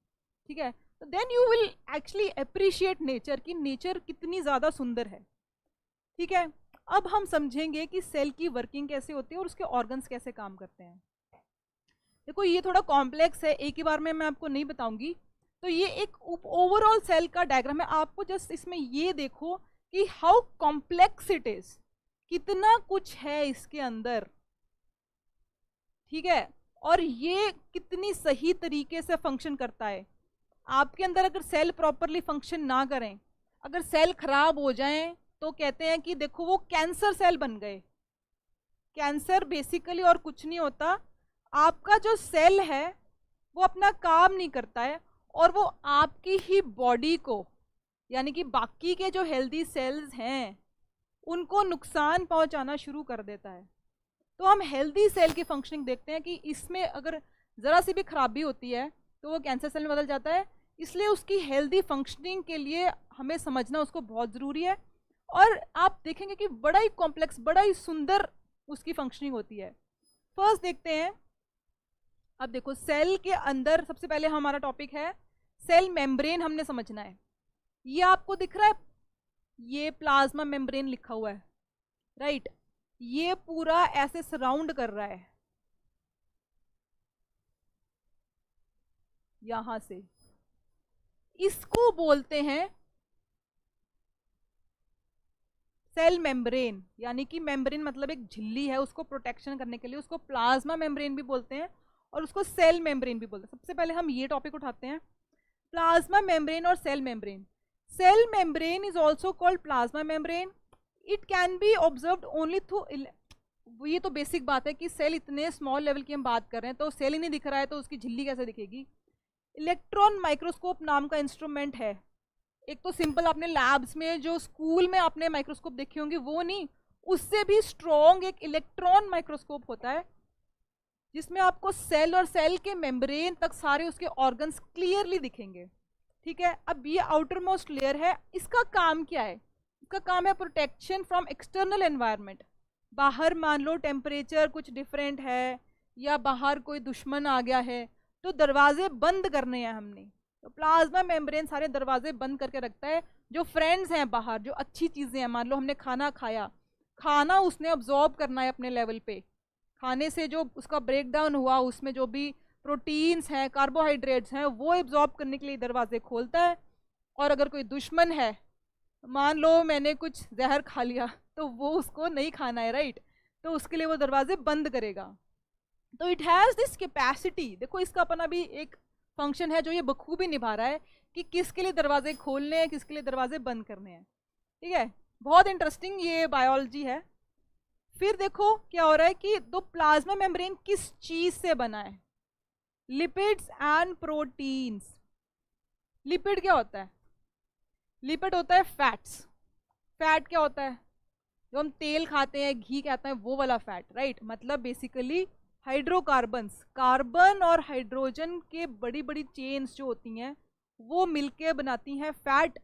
ठीक है, तो then you will actually appreciate nature, कि नेचर कितनी ज़्यादा सुंदर है। ठीक है, अब हम समझेंगे कि सेल की वर्किंग कैसे होती है और उसके ऑर्गन्स कैसे काम करते हैं। देखो ये थोड़ा कॉम्प्लेक्स है, एक ही बार में मैं आपको नहीं बताऊंगी। तो ये एक ओवरऑल सेल का डायग्राम है, आपको जस्ट इसमें ये देखो कि हाउ कॉम्प्लेक्स इट इज, कितना कुछ है इसके अंदर, ठीक है, और ये कितनी सही तरीके से फंक्शन करता है। आपके अंदर अगर सेल प्रॉपरली फंक्शन ना करें, अगर सेल खराब हो जाएं, तो कहते हैं कि देखो वो कैंसर सेल बन गए। कैंसर बेसिकली और कुछ नहीं होता, आपका जो सेल है वो अपना काम नहीं करता है और वो आपकी ही बॉडी को, यानी कि बाकी के जो हेल्दी सेल्स हैं उनको नुकसान पहुंचाना शुरू कर देता है। तो हम हेल्दी सेल की फंक्शनिंग देखते हैं कि इसमें अगर ज़रा सी भी खराबी होती है तो वो कैंसर सेल में बदल जाता है। इसलिए उसकी हेल्दी फंक्शनिंग के लिए हमें समझना उसको बहुत ज़रूरी है। और आप देखेंगे कि बड़ा ही कॉम्प्लेक्स, बड़ा ही सुंदर उसकी फंक्शनिंग होती है। फर्स्ट देखते हैं, अब देखो सेल के अंदर सबसे पहले हमारा टॉपिक है सेल मेम्ब्रेन, हमने समझना है। ये आपको दिख रहा है, ये प्लाज्मा मेम्ब्रेन लिखा हुआ है, राइट। ये पूरा ऐसे सराउंड कर रहा है यहां से, इसको बोलते हैं सेल मेम्ब्रेन। यानी कि मेम्ब्रेन मतलब एक झिल्ली है, उसको प्रोटेक्शन करने के लिए उसको प्लाज्मा मेम्ब्रेन भी बोलते हैं और उसको सेल मेम्ब्रेन भी बोलते हैं। सबसे पहले हम ये टॉपिक उठाते हैं, प्लाज्मा मेम्ब्रेन और cell membrane. Cell membrane is also called plasma membrane. It can be observed only through, ये तो बेसिक बात है कि सेल इतने स्मॉल लेवल की हम बात कर रहे हैं, तो सेल ही नहीं दिख रहा है तो उसकी झिल्ली कैसे दिखेगी। इलेक्ट्रॉन माइक्रोस्कोप नाम का इंस्ट्रूमेंट है। एक तो सिंपल आपने लैब्स में जो स्कूल में आपने माइक्रोस्कोप देखे होंगे वो नहीं, उससे भी स्ट्रॉन्ग एक इलेक्ट्रॉन माइक्रोस्कोप होता है जिसमें आपको सेल और सेल के मेम्ब्रेन तक सारे उसके ऑर्गन्स क्लियरली दिखेंगे, ठीक है। अब ये आउटर मोस्ट लेयर है, इसका काम क्या है? इसका काम है प्रोटेक्शन फ्रॉम एक्सटर्नल एनवायरनमेंट। बाहर मान लो टेम्परेचर कुछ डिफरेंट है या बाहर कोई दुश्मन आ गया है तो दरवाजे बंद करने हैं हमने, तो प्लाज्मा मेम्ब्रेन सारे दरवाजे बंद करके रखता है। जो फ्रेंड्स हैं बाहर, जो अच्छी चीज़ें हैं, मान लो हमने खाना खाया, खाना उसने अब्जॉर्ब करना है अपने लेवल पे, खाने से जो उसका ब्रेक डाउन हुआ उसमें जो भी प्रोटीन्स हैं, कार्बोहाइड्रेट्स हैं, वो एब्जॉर्ब करने के लिए दरवाजे खोलता है। और अगर कोई दुश्मन है, मान लो मैंने कुछ जहर खा लिया, तो वो उसको नहीं खाना है, राइट, तो उसके लिए वो दरवाजे बंद करेगा। तो इट हैज़ दिस कैपेसिटी, देखो इसका अपना भी एक फंक्शन है जो ये बखूबी निभा रहा है कि किसके लिए दरवाजे खोलने हैं, किसके लिए दरवाजे बंद करने हैं, ठीक है। बहुत इंटरेस्टिंग ये बायोलॉजी है। फिर देखो क्या हो रहा है कि दो प्लाज्मा मेम्ब्रेन किस चीज से बना है? Lipids and proteins. लिपिड क्या होता है? लिपिड होता है फैट्स। फैट क्या होता है? जो हम तेल खाते हैं, घी कहते हैं, वो वाला फैट, राइट। मतलब बेसिकली हाइड्रोकार्बन्स, कार्बन और हाइड्रोजन के बड़ी बड़ी चेन्स जो होती हैं वो मिलके बनाती हैं फैट।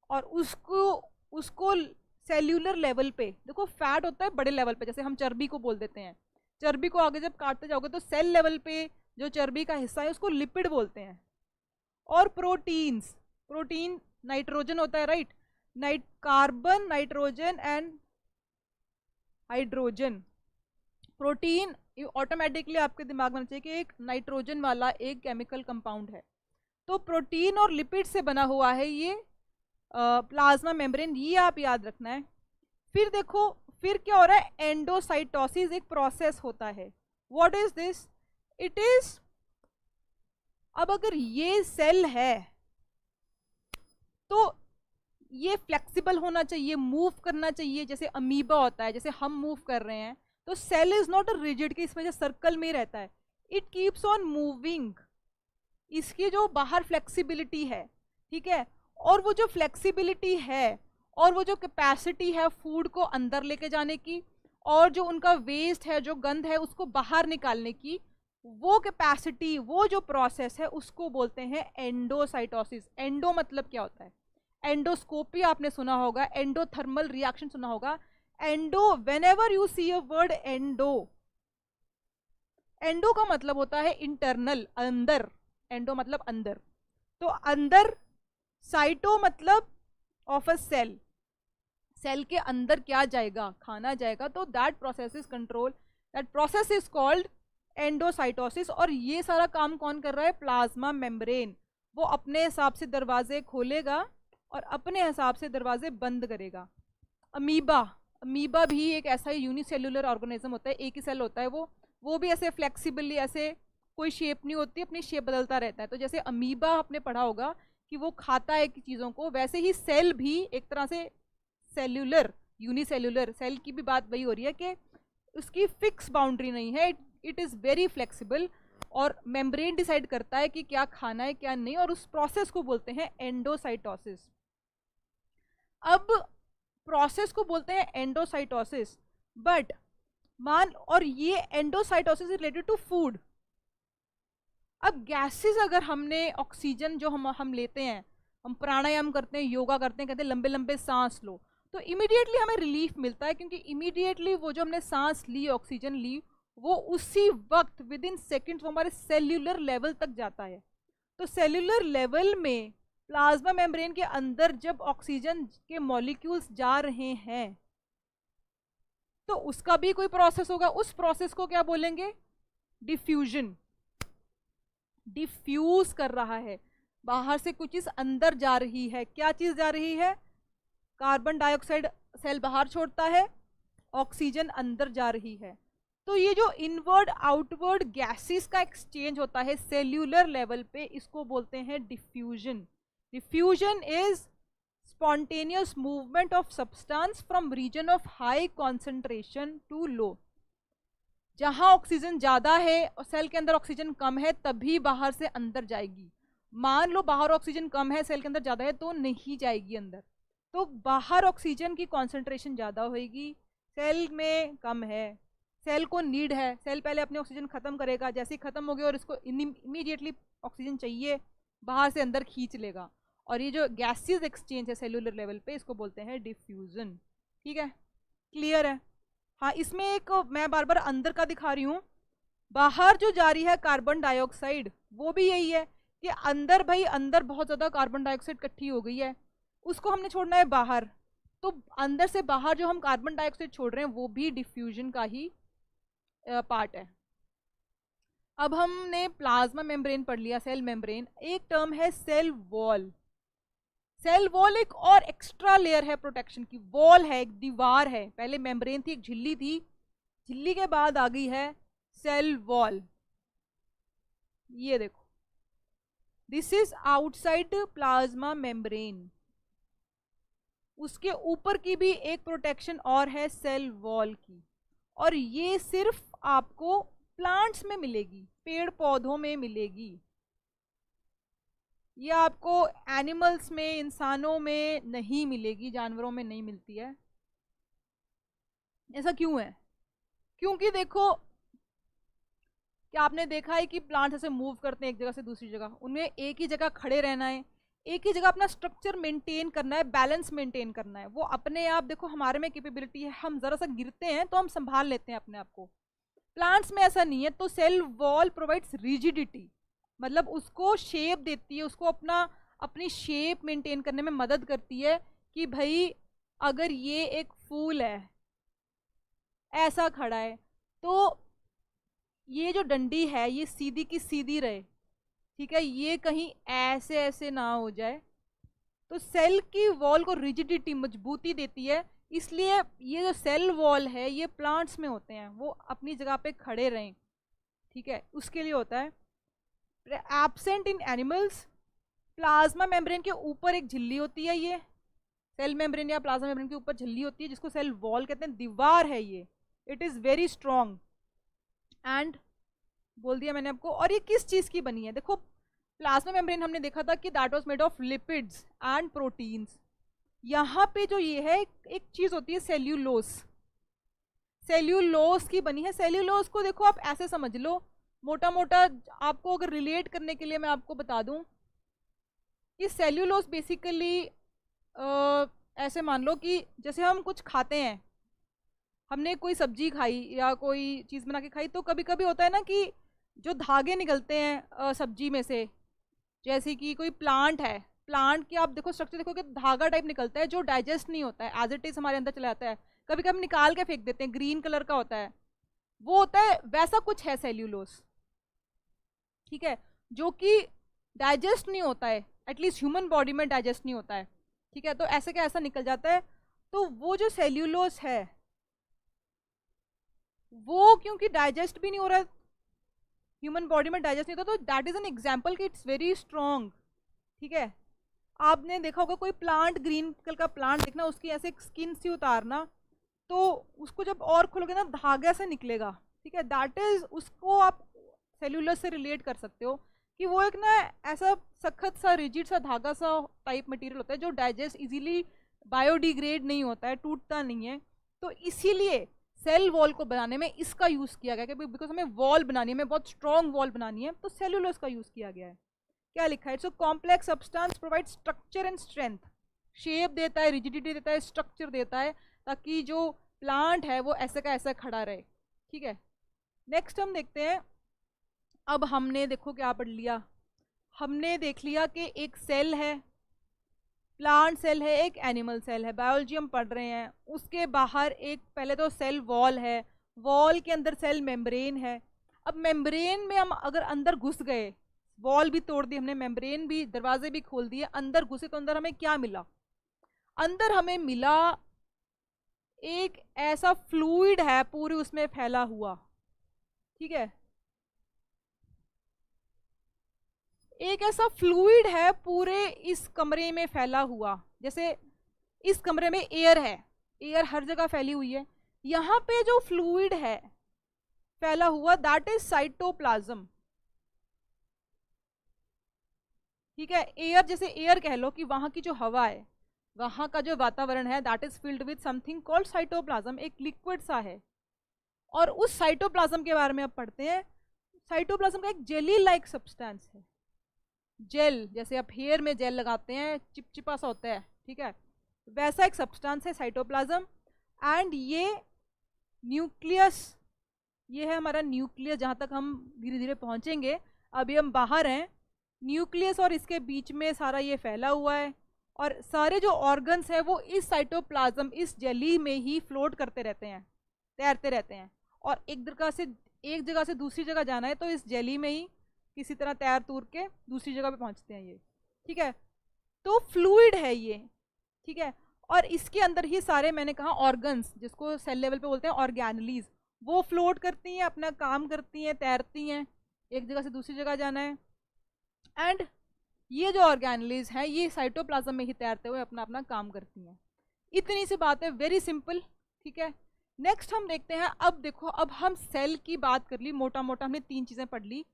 और उसको सेल्यूलर लेवल पे, देखो फैट होता है बड़े लेवल पे, जैसे हम चर्बी को बोल देते हैं, चर्बी को आगे जब काटते जाओगे तो सेल लेवल पे जो चर्बी का हिस्सा है उसको लिपिड बोलते हैं। और प्रोटीन्स, प्रोटीन नाइट्रोजन होता है, right, carbon, nitrogen and hydrogen. Protein automatically आपके दिमाग में चाहिए कि एक नाइट्रोजन वाला एक केमिकल कंपाउंड है। तो प्रोटीन और लिपिड से बना हुआ है ये प्लाज्मा मेम्ब्रेन, ये आप याद रखना है। फिर देखो फिर क्या हो रहा है, एंडोसाइटोसिस एक प्रोसेस होता है। What is this? It is, अब अगर ये सेल है तो ये फ्लेक्सिबल होना चाहिए, मूव करना चाहिए, जैसे अमीबा होता है, जैसे हम मूव कर रहे हैं। तो cell is not a rigid कि इस वजह सर्कल में ही रहता है, इट कीप्स ऑन मूविंग। इसकी जो बाहर फ्लेक्सिबिलिटी है, ठीक है, और वो जो फ्लेक्सिबिलिटी है और वो जो कैपेसिटी है फूड को अंदर लेके जाने की और जो उनका वेस्ट है, जो गंध है, उसको बाहर निकालने की, वो कैपेसिटी, वो जो प्रोसेस है उसको बोलते हैं एंडोसाइटोसिस। एंडो मतलब क्या होता है? एंडोस्कोपी आपने सुना होगा, एंडोथर्मल रिएक्शन सुना होगा। Endo, whenever you see a word endo, endo का मतलब होता है इंटरनल, अंदर, एंडो मतलब अंदर, तो अंदर। साइटो मतलब ऑफ अ सेल, सेल के अंदर क्या जाएगा, खाना जाएगा, तो that process is control, that process is called endocytosis. और ये सारा काम कौन कर रहा है, प्लाज्मा मेम्ब्रेन। वो अपने हिसाब से दरवाजे खोलेगा और अपने हिसाब से दरवाजे बंद करेगा। अमीबा, अमीबा भी एक ऐसा ही यूनिसेलुलर ऑर्गेनिज्म होता है, एक ही सेल होता है वो भी ऐसे फ्लेक्सिबली, ऐसे कोई शेप नहीं होती, अपनी शेप बदलता रहता है। तो जैसे अमीबा आपने पढ़ा होगा कि वो खाता है कि चीज़ों को, वैसे ही सेल भी एक तरह से सेल्यूलर, यूनिसेल्युलर सेल की भी बात वही हो रही है कि उसकी फिक्स बाउंड्री नहीं है, इट इज़ वेरी फ्लेक्सिबल। और मेम्ब्रेन डिसाइड करता है कि क्या खाना है क्या नहीं, और उस प्रोसेस को बोलते हैं एंडोसाइटोसिस। अब प्रोसेस को बोलते हैं एंडोसाइटोसिस, बट और ये एंडोसाइटोसिस रिलेटेड टू फूड। अब गैसेस, अगर हमने ऑक्सीजन जो हम लेते हैं, हम प्राणायाम करते हैं, योगा करते हैं, कहते हैं लंबे लंबे सांस लो, तो इमीडिएटली हमें रिलीफ मिलता है, क्योंकि इमीडिएटली वो जो हमने सांस ली, ऑक्सीजन ली, वो उसी वक्त विद इन सेकेंड्स वो हमारे सेल्यूलर लेवल तक जाता है। तो सेल्यूलर लेवल में प्लाज्मा मेम्ब्रेन के अंदर जब ऑक्सीजन के मॉलिक्यूल्स जा रहे हैं तो उसका भी कोई प्रोसेस होगा, उस प्रोसेस को क्या बोलेंगे, डिफ्यूजन। डिफ्यूज कर रहा है, बाहर से कुछ चीज अंदर जा रही है। क्या चीज जा रही है, कार्बन डाइऑक्साइड सेल बाहर छोड़ता है, ऑक्सीजन अंदर जा रही है। तो ये जो इनवर्ड आउटवर्ड गैसेस का एक्सचेंज होता है सेल्यूलर लेवल पे, इसको बोलते हैं diffusion. Diffusion is spontaneous movement of substance from region of high concentration to low। जहां ऑक्सीजन ज्यादा है और सेल के अंदर ऑक्सीजन कम है, तभी बाहर से अंदर जाएगी। मान लो बाहर ऑक्सीजन कम है, सेल के अंदर ज्यादा है, तो नहीं जाएगी अंदर। तो बाहर ऑक्सीजन की कॉन्सेंट्रेशन ज्यादा होगी, सेल में कम है, सेल को नीड है, सेल पहले अपने ऑक्सीजन खत्म करेगा, जैसे ही खत्म हो गया और इसको इमीडिएटली ऑक्सीजन चाहिए, बाहर से अंदर खींच लेगा। और ये जो गैसेस एक्सचेंज है सेल्यूलर लेवल पे, इसको बोलते हैं डिफ्यूजन। ठीक है, क्लियर है। हाँ, इसमें एक मैं बार बार अंदर का दिखा रही हूँ, बाहर जो जा रही है कार्बन डाइऑक्साइड, वो भी यही है कि अंदर, भाई अंदर बहुत ज़्यादा कार्बन डाइऑक्साइड इकट्ठी हो गई है, उसको हमने छोड़ना है बाहर। तो अंदर से बाहर जो हम कार्बन डाइऑक्साइड छोड़ रहे हैं वो भी डिफ्यूजन का ही पार्ट है। अब हमने प्लाज्मा मेम्ब्रेन पढ़ लिया, सेल मेम्ब्रेन। एक टर्म है सेल वॉल। सेल वॉल एक और एक्स्ट्रा लेयर है प्रोटेक्शन की, वॉल है, एक दीवार है। पहले मेम्ब्रेन थी, एक झिल्ली थी, झिल्ली के बाद आ गई है सेल वॉल। ये देखो, this is outside plasma membrane. उसके ऊपर की भी एक प्रोटेक्शन और है सेल वॉल की, और ये सिर्फ आपको प्लांट्स में मिलेगी, पेड़ पौधों में मिलेगी। ये आपको एनिमल्स में, इंसानों में नहीं मिलेगी, जानवरों में नहीं मिलती है। ऐसा क्यों है? क्योंकि देखो, क्या आपने देखा है कि प्लांट्स ऐसे मूव करते हैं एक जगह से दूसरी जगह, उन्हें एक ही जगह खड़े रहना है, एक ही जगह अपना स्ट्रक्चर मेंटेन करना है, बैलेंस मेंटेन करना है। वो अपने आप, देखो हमारे में कैपेबिलिटी है, हम जरा सा गिरते हैं तो हम संभाल लेते हैं अपने आप को। प्लांट्स में ऐसा नहीं है। तो सेल वॉल प्रोवाइड्स रिजिडिटी, मतलब उसको शेप देती है, उसको अपनी शेप मेंटेन करने में मदद करती है कि भाई अगर ये एक फूल है, ऐसा खड़ा है, तो ये जो डंडी है ये सीधी की सीधी रहे, ठीक है, ये कहीं ऐसे ऐसे ना हो जाए। तो सेल की वॉल को रिजिडिटी, मजबूती देती है। इसलिए ये जो सेल वॉल है ये प्लांट्स में होते हैं, वो अपनी जगह पे खड़े रहें, ठीक है, उसके लिए होता है। Absent in animals. Plasma membrane के ऊपर एक झिल्ली होती है, ये सेल मेम्ब्रेन या प्लाज्मा मेम्ब्रेन के ऊपर झिल्ली होती है जिसको सेल वॉल कहते हैं, दीवार है ये। It is very strong and, बोल दिया मैंने आपको। और ये किस चीज की बनी है? देखो, प्लाज्मा मेम्ब्रेन हमने देखा था कि that was made of lipids and proteins. यहाँ पे जो ये है, एक चीज होती है सेल्यूलोस, सेल्यूलोस की बनी है। सेल्यूलोस को देखो आप ऐसे समझ लो, मोटा मोटा आपको अगर रिलेट करने के लिए मैं आपको बता दूं कि सेल्यूलोस बेसिकली ऐसे मान लो कि जैसे हम कुछ खाते हैं, हमने कोई सब्जी खाई या कोई चीज़ बना के खाई, तो कभी कभी होता है ना कि जो धागे निकलते हैं सब्जी में से, जैसे कि कोई प्लांट है, प्लांट की आप देखो स्ट्रक्चर देखोगे, धागा टाइप निकलता है जो डाइजेस्ट नहीं होता है, एज इट इज हमारे अंदर चला जाता है, कभी कभी निकाल के फेंक देते हैं, ग्रीन कलर का होता है, वो होता है, वैसा कुछ है सेल्यूलोस, ठीक है, जो कि डाइजेस्ट नहीं होता है, एटलीस्ट ह्यूमन बॉडी में डाइजेस्ट नहीं होता है, ठीक है। तो ऐसे क्या ऐसा निकल जाता है, तो वो जो सेल्यूलोस है वो क्योंकि डाइजेस्ट भी नहीं हो रहा है, ह्यूमन बॉडी में डाइजेस्ट नहीं होता, तो दैट इज एन एग्जाम्पल कि इट्स वेरी स्ट्रॉन्ग, ठीक है। आपने देखा होगा कोई प्लांट, ग्रीन कलर का प्लांट देखना, उसकी ऐसे स्किन सी उतारना, तो उसको जब और खोलोगे ना धागा से निकलेगा, ठीक है, दैट इज, उसको आप सेल्यूलस से रिलेट कर सकते हो कि वो एक ना ऐसा सख्त सा रिजिड सा धागा सा टाइप मटेरियल होता है जो डाइजेस्ट इजीली बायोडिग्रेड नहीं होता है, टूटता नहीं है, तो इसीलिए सेल वॉल को बनाने में इसका यूज किया गया, बिकॉज हमें वॉल बनानी है, हमें बहुत स्ट्रॉन्ग वॉल बनानी है, तो सेल्यूलोस का यूज किया गया है। क्या लिखा है, it's a complex substance provide structure and strength, shape देता है, रिजिडिटी देता है, स्ट्रक्चर देता है, ताकि जो प्लांट है वो ऐसे का ऐसा खड़ा रहे, ठीक है। नेक्स्ट हम देखते हैं, अब हमने देखो क्या पढ़ लिया, हमने देख लिया कि एक सेल है, प्लांट सेल है, एक एनिमल सेल है, बायोलॉजी हम पढ़ रहे हैं, उसके बाहर एक पहले तो सेल वॉल है, वॉल के अंदर सेल मेम्ब्रेन है। अब मेम्ब्रेन में हम अगर अंदर घुस गए, वॉल भी तोड़ दी हमने, मेम्ब्रेन भी, दरवाजे भी खोल दिए, अंदर घुसे, तो अंदर हमें क्या मिला, अंदर हमें मिला एक ऐसा फ्लूइड है पूरे उसमें फैला हुआ, ठीक है, एक ऐसा फ्लूइड है पूरे इस कमरे में फैला हुआ, जैसे इस कमरे में एयर है, एयर हर जगह फैली हुई है, यहाँ पे जो फ्लूइड है फैला हुआ दैट इज साइटोप्लाज्म, ठीक है। एयर जैसे एयर कह लो कि वहां की जो हवा है, वहां का जो वातावरण है that is filled with something called cytoplasm, एक लिक्विड सा है, और उस साइटोप्लाज्म के बारे में अब पढ़ते हैं। साइटोप्लाज्म का एक जेली लाइक सब्सटेंस है, जेल, जैसे आप हेयर में जेल लगाते हैं चिपचिपा सा होता है, ठीक है, वैसा एक सब्सटेंस है साइटोप्लाज्म। एंड ये न्यूक्लियस, ये है हमारा न्यूक्लियस, जहाँ तक हम धीरे धीरे पहुँचेंगे, अभी हम बाहर हैं, न्यूक्लियस और इसके बीच में सारा ये फैला हुआ है, और सारे जो ऑर्गन्स हैं वो इस साइटोप्लाज्म, इस जेली में ही फ्लोट करते रहते हैं, तैरते रहते हैं, और एक जगह से दूसरी जगह जाना है तो इस जेली में ही किसी तरह तैर तूर के दूसरी जगह पे पहुंचते हैं ये, ठीक है। तो फ्लूइड है ये, ठीक है, और इसके अंदर ही सारे, मैंने कहा ऑर्गन्स, जिसको सेल लेवल पे बोलते हैं ऑर्गेनलीज, वो फ्लोट करती हैं, अपना काम करती हैं, तैरती हैं, एक जगह से दूसरी जगह जाना है। एंड ये जो ऑर्गेनलीज हैं ये साइटोप्लाज्म में ही तैरते हुए अपना अपना काम करती हैं। इतनी सी बात है, वेरी सिंपल, ठीक है। नेक्स्ट हम देखते हैं, अब देखो, अब हम सेल की बात कर ली, मोटा मोटा हमने 3 चीजें पढ़ ली,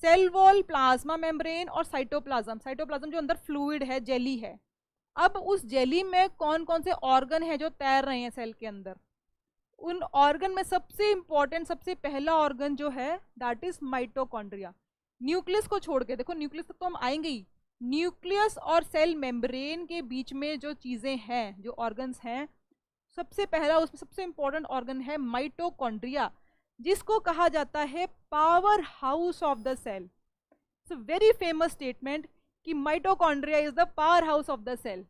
सेल वॉल, प्लाज्मा मेम्ब्रेन और साइटोप्लाज्म। साइटोप्लाज्म जो अंदर फ्लूइड है, जेली है। अब उस जेली में कौन कौन से ऑर्गन है जो तैर रहे हैं सेल के अंदर, उन ऑर्गन में सबसे इंपॉर्टेंट, सबसे पहला ऑर्गन जो है दैट इज माइटोकॉन्ड्रिया। न्यूक्लियस को छोड़ के देखो, न्यूक्लियस तक तो हम आएंगे ही, न्यूक्लियस और सेल मेम्ब्रेन के बीच में जो चीजें हैं, जो ऑर्गन्स हैं, सबसे पहला उसमें सबसे इंपॉर्टेंट ऑर्गन है माइटोकॉन्ड्रिया, जिसको कहा जाता है power house of the cell. It's a very famous statement कि mitochondria is the power house of the cell.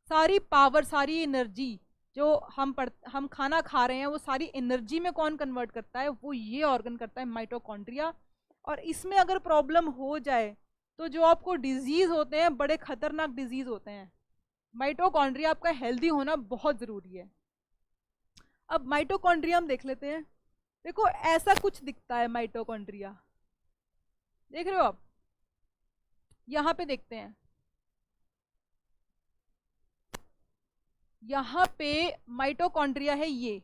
सारी पावर, सारी एनर्जी जो हम खाना खा रहे हैं वो सारी एनर्जी में कौन कन्वर्ट करता है, वो ये ऑर्गन करता है, माइटोकॉन्ड्रिया। और इसमें अगर प्रॉब्लम हो जाए तो जो आपको डिजीज होते हैं, बड़े खतरनाक डिजीज होते हैं, माइटोकॉन्ड्रिया आपका हेल्दी होना बहुत जरूरी है। अब माइटोकॉन्ड्रिया हम देख लेते हैं, देखो ऐसा कुछ दिखता है माइटोकॉन्ड्रिया, देख रहे हो आप, यहां पे देखते हैं, यहां पे माइटोकॉन्ड्रिया है, ये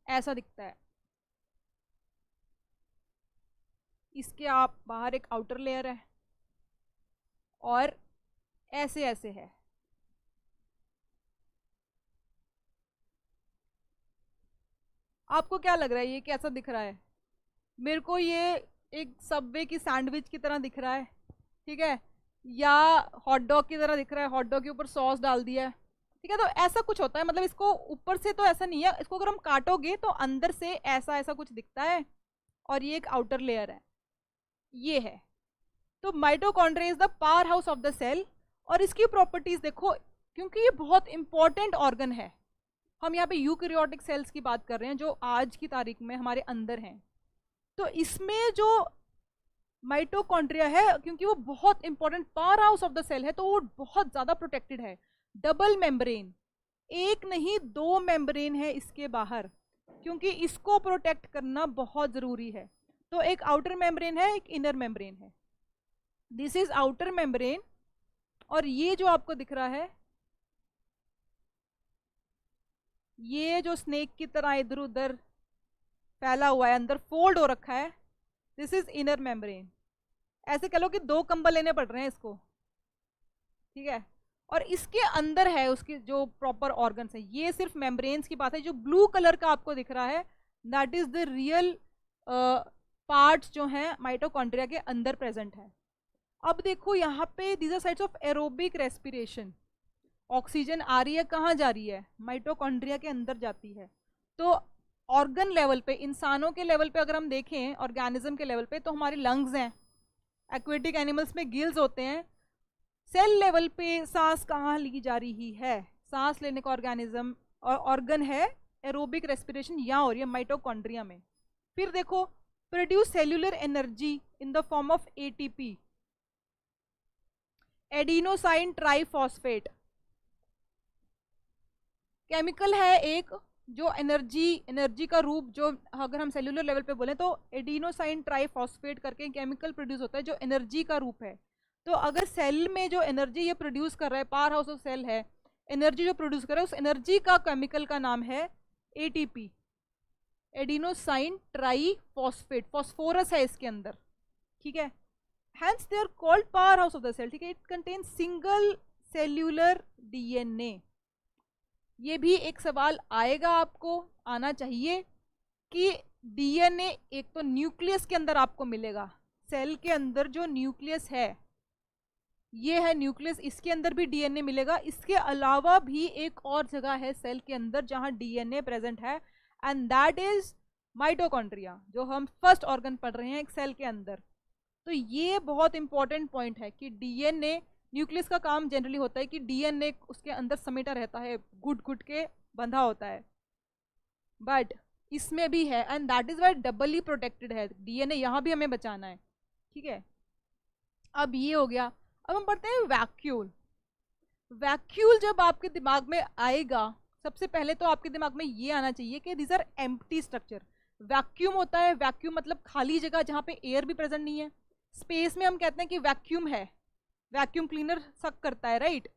ऐसा दिखता है, इसके आप बाहर एक आउटर लेयर है और ऐसे ऐसे है। आपको क्या लग रहा है ये कैसा दिख रहा है? मेरे को ये एक सबवे की सैंडविच की तरह दिख रहा है, ठीक है, या हॉट डॉग की तरह दिख रहा है, हॉट डॉग के ऊपर सॉस डाल दिया है, ठीक है। तो ऐसा कुछ होता है, मतलब इसको ऊपर से तो ऐसा नहीं है, इसको अगर हम काटोगे तो अंदर से ऐसा ऐसा कुछ दिखता है, और ये एक आउटर लेयर है, ये है। तो mitochondria is the power house of the cell. और इसकी प्रॉपर्टीज देखो, क्योंकि ये बहुत इंपॉर्टेंट ऑर्गन है। हम यहाँ पे यूकैरियोटिक सेल्स की बात कर रहे हैं जो आज की तारीख में हमारे अंदर हैं। तो इसमें जो माइटोकॉन्ड्रिया है, क्योंकि वो बहुत important power house of the cell है, तो वो बहुत ज्यादा प्रोटेक्टेड है। डबल मेम्ब्रेन, एक नहीं दो मेम्ब्रेन है इसके बाहर, क्योंकि इसको प्रोटेक्ट करना बहुत जरूरी है। तो एक आउटर मेम्ब्रेन है, एक इनर मेम्ब्रेन है। दिस इज आउटर मेम्ब्रेन, और ये जो आपको दिख रहा है, ये जो स्नेक की तरह इधर उधर फैला हुआ है, अंदर फोल्ड हो रखा है, दिस इज इनर मेम्ब्रेन। ऐसे कह लो कि दो कंबल लेने पड़ रहे हैं इसको, ठीक है। और इसके अंदर है उसके जो प्रॉपर ऑर्गन्स है। ये सिर्फ मेम्ब्रेन्स की बात है। जो ब्लू कलर का आपको दिख रहा है, that is the real parts जो हैं माइटोकॉन्ड्रिया के अंदर प्रेजेंट है। अब देखो यहाँ पे these are sites of aerobic respiration. Oxygen आ रही है, कहाँ जा रही है? माइटोकॉन्ड्रिया के अंदर जाती है। तो ऑर्गन लेवल पे, इंसानों के लेवल पे अगर हम देखें, ऑर्गेनिज्म के लेवल पे, तो हमारी लंग्स हैं, एक्वेटिक एनिमल्स में गिल्स होते हैं। सेल लेवल पे सांस कहाँ ली जा रही है? सांस लेने का ऑर्गेनिज्म और ऑर्गन है एरोबिक रेस्पिरेशन, यहाँ हो रही है माइटोकॉन्ड्रिया में। फिर देखो, produce cellular energy in the form of ATP, adenosine triphosphate chemical है एक, जो एनर्जी का रूप, जो अगर हम सेल्यूलर लेवल पे बोलें तो एडिनोसाइन ट्राइफॉस्फेट करके केमिकल प्रोड्यूस होता है जो एनर्जी का रूप है। तो अगर सेल में जो एनर्जी ये प्रोड्यूस कर रहा है, पावर हाउस ऑफ सेल है, एनर्जी जो प्रोड्यूस कर रहा है, उस एनर्जी का केमिकल का नाम है एटीपी, एडिनोसाइन ट्राइफॉस्फेट। फॉस्फोरस है इसके अंदर, ठीक है। Hence they are called power house of the cell, ठीक है। It contains single cellular DNA. ये भी एक सवाल आएगा, आपको आना चाहिए कि डीएनए एक तो न्यूक्लियस के अंदर आपको मिलेगा, सेल के अंदर जो न्यूक्लियस है, ये है न्यूक्लियस, इसके अंदर भी डीएनए मिलेगा। इसके अलावा भी एक और जगह है सेल के अंदर जहां डीएनए प्रेजेंट है, एंड दैट इज माइटोकॉन्ड्रिया, जो हम फर्स्ट ऑर्गन पढ़ रहे हैं एक सेल के अंदर। तो ये बहुत इंपॉर्टेंट पॉइंट है कि डीएनए, न्यूक्लियस का काम जनरली होता है कि डीएनए उसके अंदर समेटा रहता है, गुट गुट के बंधा होता है, बट इसमें भी है, and that is why doubly protected है डीएनए, यहाँ भी हमें बचाना है, ठीक है। अब ये हो गया। अब हम पढ़ते हैं वैक्यूल। वैक्यूल जब आपके दिमाग में आएगा, सबसे पहले तो आपके दिमाग में ये आना चाहिए कि these are empty structure. Vacuum होता है, वैक्यूम मतलब खाली जगह जहाँ पे एयर भी प्रेजेंट नहीं है। स्पेस में हम कहते हैं कि वैक्यूम है, वैक्यूम क्लीनर सक करता है, राइट।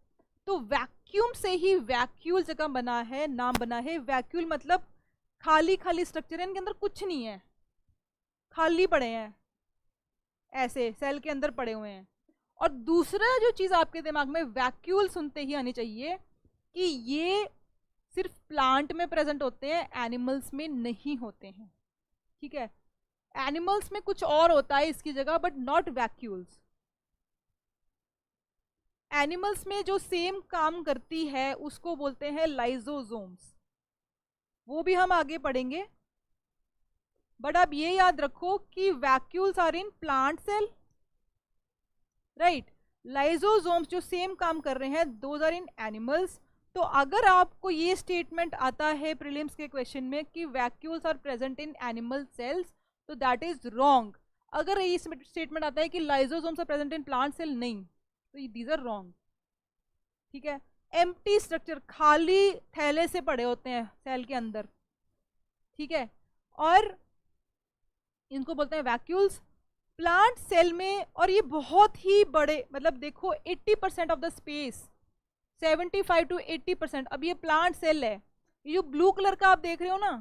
तो वैक्यूम से ही वैक्यूल जगह बना है, नाम बना है। वैक्यूल मतलब खाली खाली स्ट्रक्चर है, इनके अंदर कुछ नहीं है, खाली पड़े हैं, ऐसे सेल के अंदर पड़े हुए हैं। और दूसरा जो चीज आपके दिमाग में वैक्यूल सुनते ही आनी चाहिए कि ये सिर्फ प्लांट में प्रेजेंट होते हैं, एनिमल्स में नहीं होते हैं, ठीक है। एनिमल्स में कुछ और होता है इसकी जगह, बट नॉट वैक्यूल्स। एनिमल्स में जो सेम काम करती है उसको बोलते हैं लाइजोसोम्स, वो भी हम आगे पढ़ेंगे। बट आप ये याद रखो कि vacuoles are in plant cell, right. Lysosomes जो सेम काम कर रहे हैं, दोज आर इन एनिमल्स। तो अगर आपको ये स्टेटमेंट आता है प्रीलिम्स के क्वेश्चन में कि vacuoles are present in animal cells, तो दैट इज रॉन्ग। अगर ये स्टेटमेंट आता है कि lysosomes are present in plant cell, नहीं, तो दीज आर रॉन्ग, ठीक है। एम्प्टी स्ट्रक्चर, खाली थैले से पड़े होते हैं सेल के अंदर, ठीक है, और इनको बोलते हैं वैक्यूल्स। प्लांट सेल में, और ये बहुत ही बड़े, मतलब देखो 80% ऑफ द स्पेस, 75 to 80%। अब ये प्लांट सेल है, ये जो ब्लू कलर का आप देख रहे हो ना,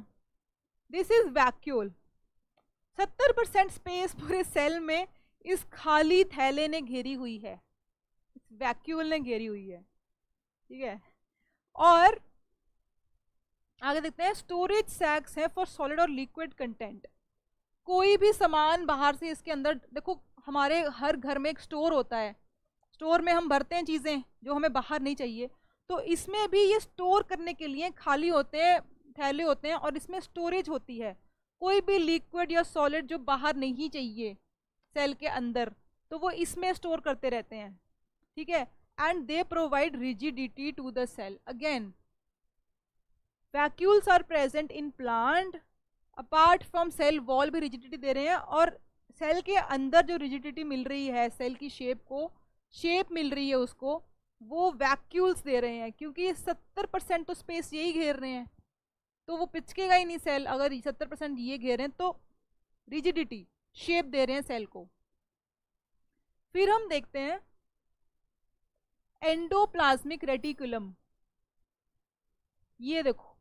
दिस इज वैक्यूल। 70% स्पेस पूरे सेल में इस खाली थैले ने घेरी हुई है, इस वैक्यूल ने घेरी हुई है, ठीक है। और आगे देखते हैं, स्टोरेज सैक्स है फॉर सॉलिड और लिक्विड कंटेंट। कोई भी सामान बाहर से इसके अंदर, देखो हमारे हर घर में एक स्टोर होता है, स्टोर में हम भरते हैं चीज़ें जो हमें बाहर नहीं चाहिए, तो इसमें भी ये स्टोर करने के लिए खाली होते हैं, थैले होते हैं, और इसमें स्टोरेज होती है। कोई भी लिक्विड या सॉलिड जो बाहर नहीं चाहिए सेल के अंदर, तो वो इसमें स्टोर करते रहते हैं, ठीक है। And they provide rigidity to the cell. Again vacuoles are present in plant, apart from cell wall भी रिजिडिटी दे रहे हैं, और सेल के अंदर जो रिजिडिटी मिल रही है, सेल की शेप को शेप मिल रही है उसको, वो वैक्यूल्स दे रहे हैं, क्योंकि 70% तो स्पेस यही घेर रहे हैं, तो वो पिचकेगा ही नहीं सेल। अगर 70% ये घेर रहे हैं तो रिजिडिटी शेप दे रहे हैं सेल को। फिर हम देखते हैं एंडोप्लाज्मिक रेटिकुलम। ये देखो,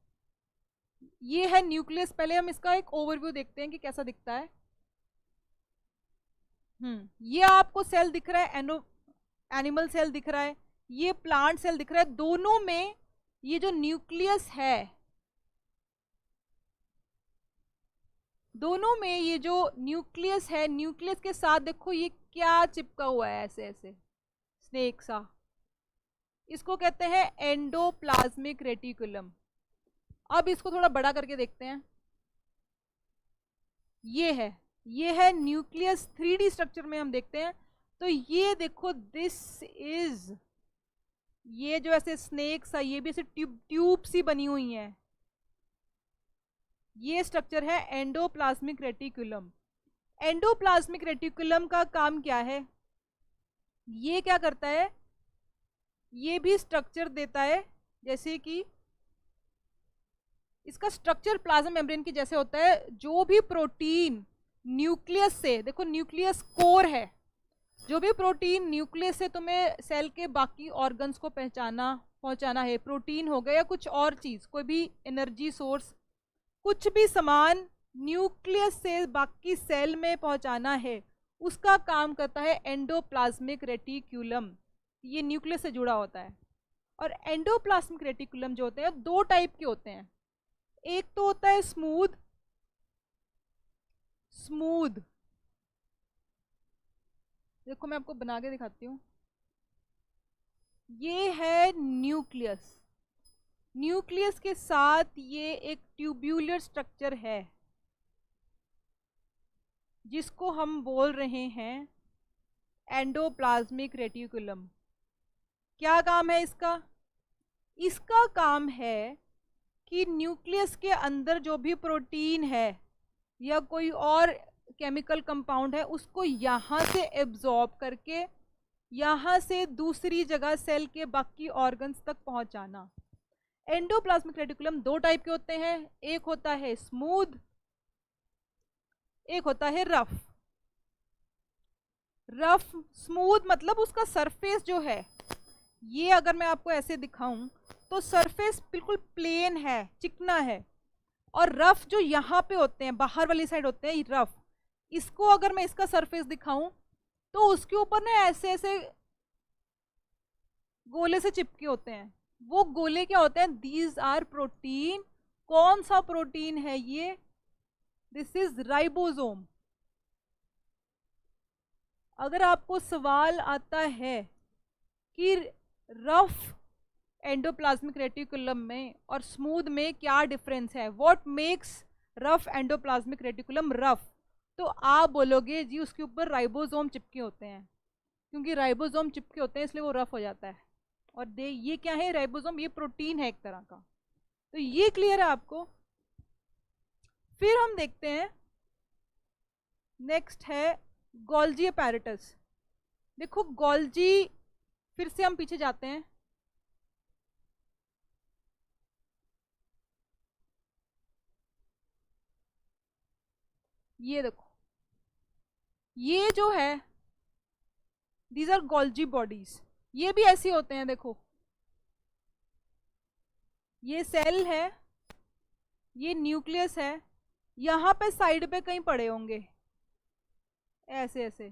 ये है न्यूक्लियस। पहले हम इसका एक ओवरव्यू देखते हैं कि कैसा दिखता है। ये आपको सेल दिख रहा है, एनिमल सेल दिख रहा है, ये प्लांट सेल दिख रहा है। दोनों में ये जो न्यूक्लियस है, दोनों में ये जो न्यूक्लियस है, न्यूक्लियस के साथ देखो ये क्या चिपका हुआ है, ऐसे ऐसे स्नेक सा। इसको कहते हैं एंडोप्लाज्मिक रेटिकुलम। अब इसको थोड़ा बड़ा करके देखते हैं। ये है न्यूक्लियस। 3D स्ट्रक्चर में हम देखते हैं तो ये देखो, दिस इज, ये जो ऐसे स्नेक सा, ये भी ऐसे ट्यूब सी बनी हुई है, ये स्ट्रक्चर है एंडोप्लाज्मिक रेटिकुलम। एंडोप्लाज्मिक रेटिकुलम का काम क्या है? ये क्या करता है? ये भी स्ट्रक्चर देता है, जैसे कि इसका स्ट्रक्चर प्लाज्मा मेम्ब्रेन की जैसे होता है। जो भी प्रोटीन न्यूक्लियस से, देखो न्यूक्लियस कोर है, जो भी प्रोटीन न्यूक्लियस से तुम्हें सेल के बाकी ऑर्गन्स को पहुंचाना है, प्रोटीन हो गया या कुछ और चीज, कोई भी एनर्जी सोर्स, कुछ भी सामान न्यूक्लियस से बाकी सेल में पहुंचाना है, उसका काम करता है एंडोप्लाज्मिक रेटिकुलम। ये न्यूक्लियस से जुड़ा होता है। और एंडोप्लाज्मिक रेटिकुलम जो होते हैं, दो टाइप के होते हैं। एक तो होता है स्मूथ, देखो मैं आपको बना के दिखाती हूँ। ये है न्यूक्लियस, न्यूक्लियस के साथ ये एक ट्यूब्यूलर स्ट्रक्चर है, जिसको हम बोल रहे हैं एंडोप्लाज्मिक रेटिकुलम। क्या काम है इसका? इसका काम है कि न्यूक्लियस के अंदर जो भी प्रोटीन है या कोई और केमिकल कंपाउंड है, उसको यहाँ से एब्जॉर्ब करके यहाँ से दूसरी जगह सेल के बाकी ऑर्गन्स तक पहुँचाना। एंडोप्लाज्मिक रेटिकुलम दो टाइप के होते हैं, एक होता है स्मूथ, एक होता है रफ। स्मूथ मतलब उसका सरफेस जो है, ये अगर मैं आपको ऐसे दिखाऊं तो सरफेस बिल्कुल प्लेन है, चिकना है। और रफ जो यहाँ पे होते हैं, बाहर वाली साइड होते हैं रफ, इसको अगर मैं इसका सरफेस दिखाऊं तो उसके ऊपर ना ऐसे ऐसे गोले से चिपके होते हैं। वो गोले क्या होते हैं? These are protein. कौन सा प्रोटीन है ये? This is ribosome. अगर आपको सवाल आता है कि रफ एंडोप्लाज्मिक रेटिकुलम में और स्मूथ में क्या डिफरेंस है, what makes rough endoplasmic reticulum rough, तो आप बोलोगे जी उसके ऊपर राइबोसोम चिपके होते हैं। क्योंकि राइबोसोम चिपके होते हैं इसलिए वो रफ हो जाता है। और ये क्या है? राइबोसोम, ये प्रोटीन है एक तरह का। तो ये क्लियर है आपको? फिर हम देखते हैं, नेक्स्ट है गोल्जी अपैरेटस। देखो गोल्जी, फिर से हम पीछे जाते हैं। ये देखो, ये जो है दीज आर गोल्जी बॉडीज। ये भी ऐसे होते हैं, देखो ये सेल है, ये न्यूक्लियस है, यहाँ पे साइड पे कहीं पड़े होंगे ऐसे ऐसे,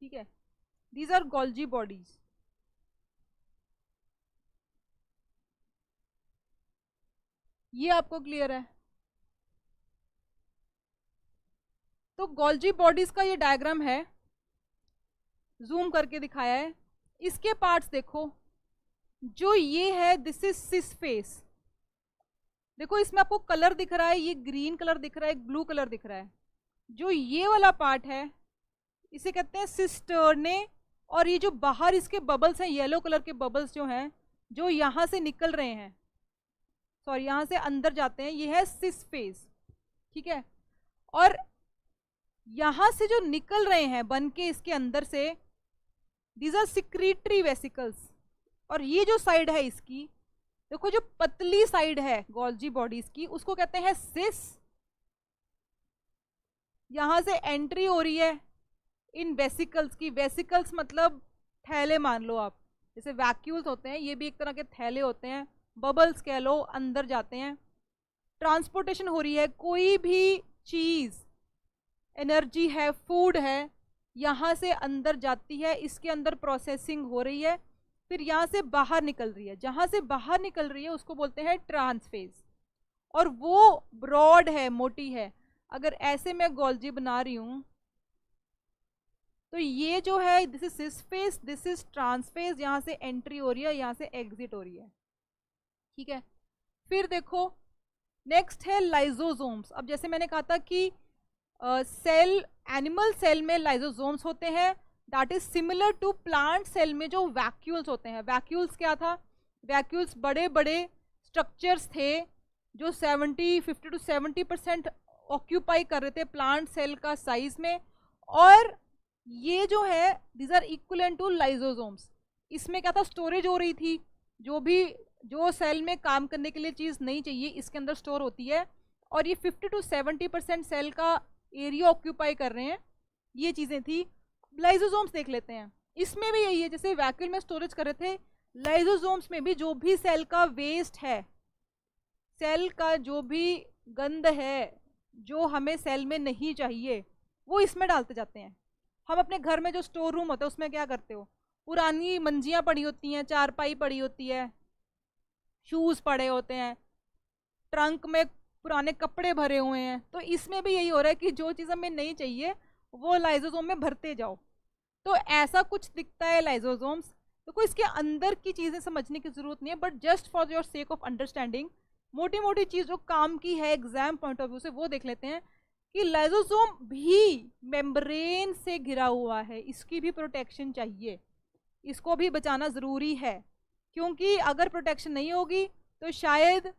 ठीक है। These are Golgi bodies. ये आपको क्लियर है? तो गोल्जी बॉडीज का ये डायग्राम है, जूम करके दिखाया है। इसके पार्ट्स देखो, जो ये है दिस इज सिस फेस, देखो इसमें आपको कलर दिख रहा है, ये ग्रीन कलर दिख रहा है, ब्लू कलर दिख रहा है। जो ये वाला पार्ट है इसे कहते हैं सिस्टर्ने। और ये जो बाहर इसके बबल्स हैं, येलो कलर के बबल्स जो हैं, जो यहाँ से निकल रहे हैं, सॉरी यहाँ से अंदर जाते हैं, ये है सिस फेज। ठीक है, और यहाँ से जो निकल रहे हैं बन के इसके अंदर से, दीज आर सिक्रीटरी वेसिकल्स। और ये जो साइड है इसकी, देखो जो पतली साइड है गोल्जी बॉडीज की, उसको कहते हैं सिस। यहां से एंट्री हो रही है इन वेसिकल्स की। वेसिकल्स मतलब थैले मान लो आप, जैसे वैक्यूल्स होते हैं, ये भी एक तरह के थैले होते हैं, बबल्स कह लो, अंदर जाते हैं। ट्रांसपोर्टेशन हो रही है, कोई भी चीज, एनर्जी है, फूड है, यहाँ से अंदर जाती है, इसके अंदर प्रोसेसिंग हो रही है, फिर यहाँ से बाहर निकल रही है। जहाँ से बाहर निकल रही है उसको बोलते हैं ट्रांसफेज, और वो ब्रॉड है, मोटी है। अगर ऐसे मैं गोल्जी बना रही हूँ तो ये जो है this is sis phase, this is trans phase, यहाँ से एंट्री हो रही है, यहाँ से एग्जिट हो रही है। ठीक है, फिर देखो नेक्स्ट है लाइजोसोम्स। अब जैसे मैंने कहा था कि सेल, एनिमल सेल में लाइजोसोम्स होते हैं, that is similar to plant cell में जो वैक्यूल्स होते हैं। वैक्यूल्स क्या था? वैक्यूल्स बड़े बड़े स्ट्रक्चर्स थे जो 50 to 70% ऑक्यूपाई कर रहे थे प्लांट सेल का साइज में, और ये जो है these are equivalent to lysosomes. इसमें क्या था? स्टोरेज हो रही थी, जो सेल में काम करने के लिए चीज़ नहीं चाहिए इसके अंदर स्टोर होती है, और ये 50 to 70% सेल का एरिया ऑक्यूपाई कर रहे हैं, ये चीज़ें थी। लाइजोसोम्स देख लेते हैं, इसमें भी यही है, जैसे वैक्यूल में स्टोरेज कर रहे थे, लाइजोसोम्स में भी जो भी सेल का वेस्ट है, सेल का जो भी गंद है जो हमें सेल में नहीं चाहिए, वो इसमें डालते जाते हैं। हम अपने घर में जो स्टोर रूम होता है उसमें क्या करते हो? पुरानी मंजियाँ पड़ी होती हैं, चारपाई पड़ी होती है, शूज़ पड़े होते हैं, ट्रंक में पुराने कपड़े भरे हुए हैं। तो इसमें भी यही हो रहा है कि जो चीज़ हमें नहीं चाहिए वो लाइजोसोम में भरते जाओ। तो ऐसा कुछ दिखता है लाइजोसोम्स। तो कोई इसके अंदर की चीज़ें समझने की ज़रूरत नहीं है, but just for your sake of understanding मोटी मोटी चीज़ जो काम की है एग्जाम पॉइंट ऑफ व्यू से, वो देख लेते हैं कि लाइजोसोम भी मेम्ब्रेन से घिरा हुआ है, इसकी भी प्रोटेक्शन चाहिए, इसको भी बचाना ज़रूरी है, क्योंकि अगर प्रोटेक्शन नहीं होगी तो शायद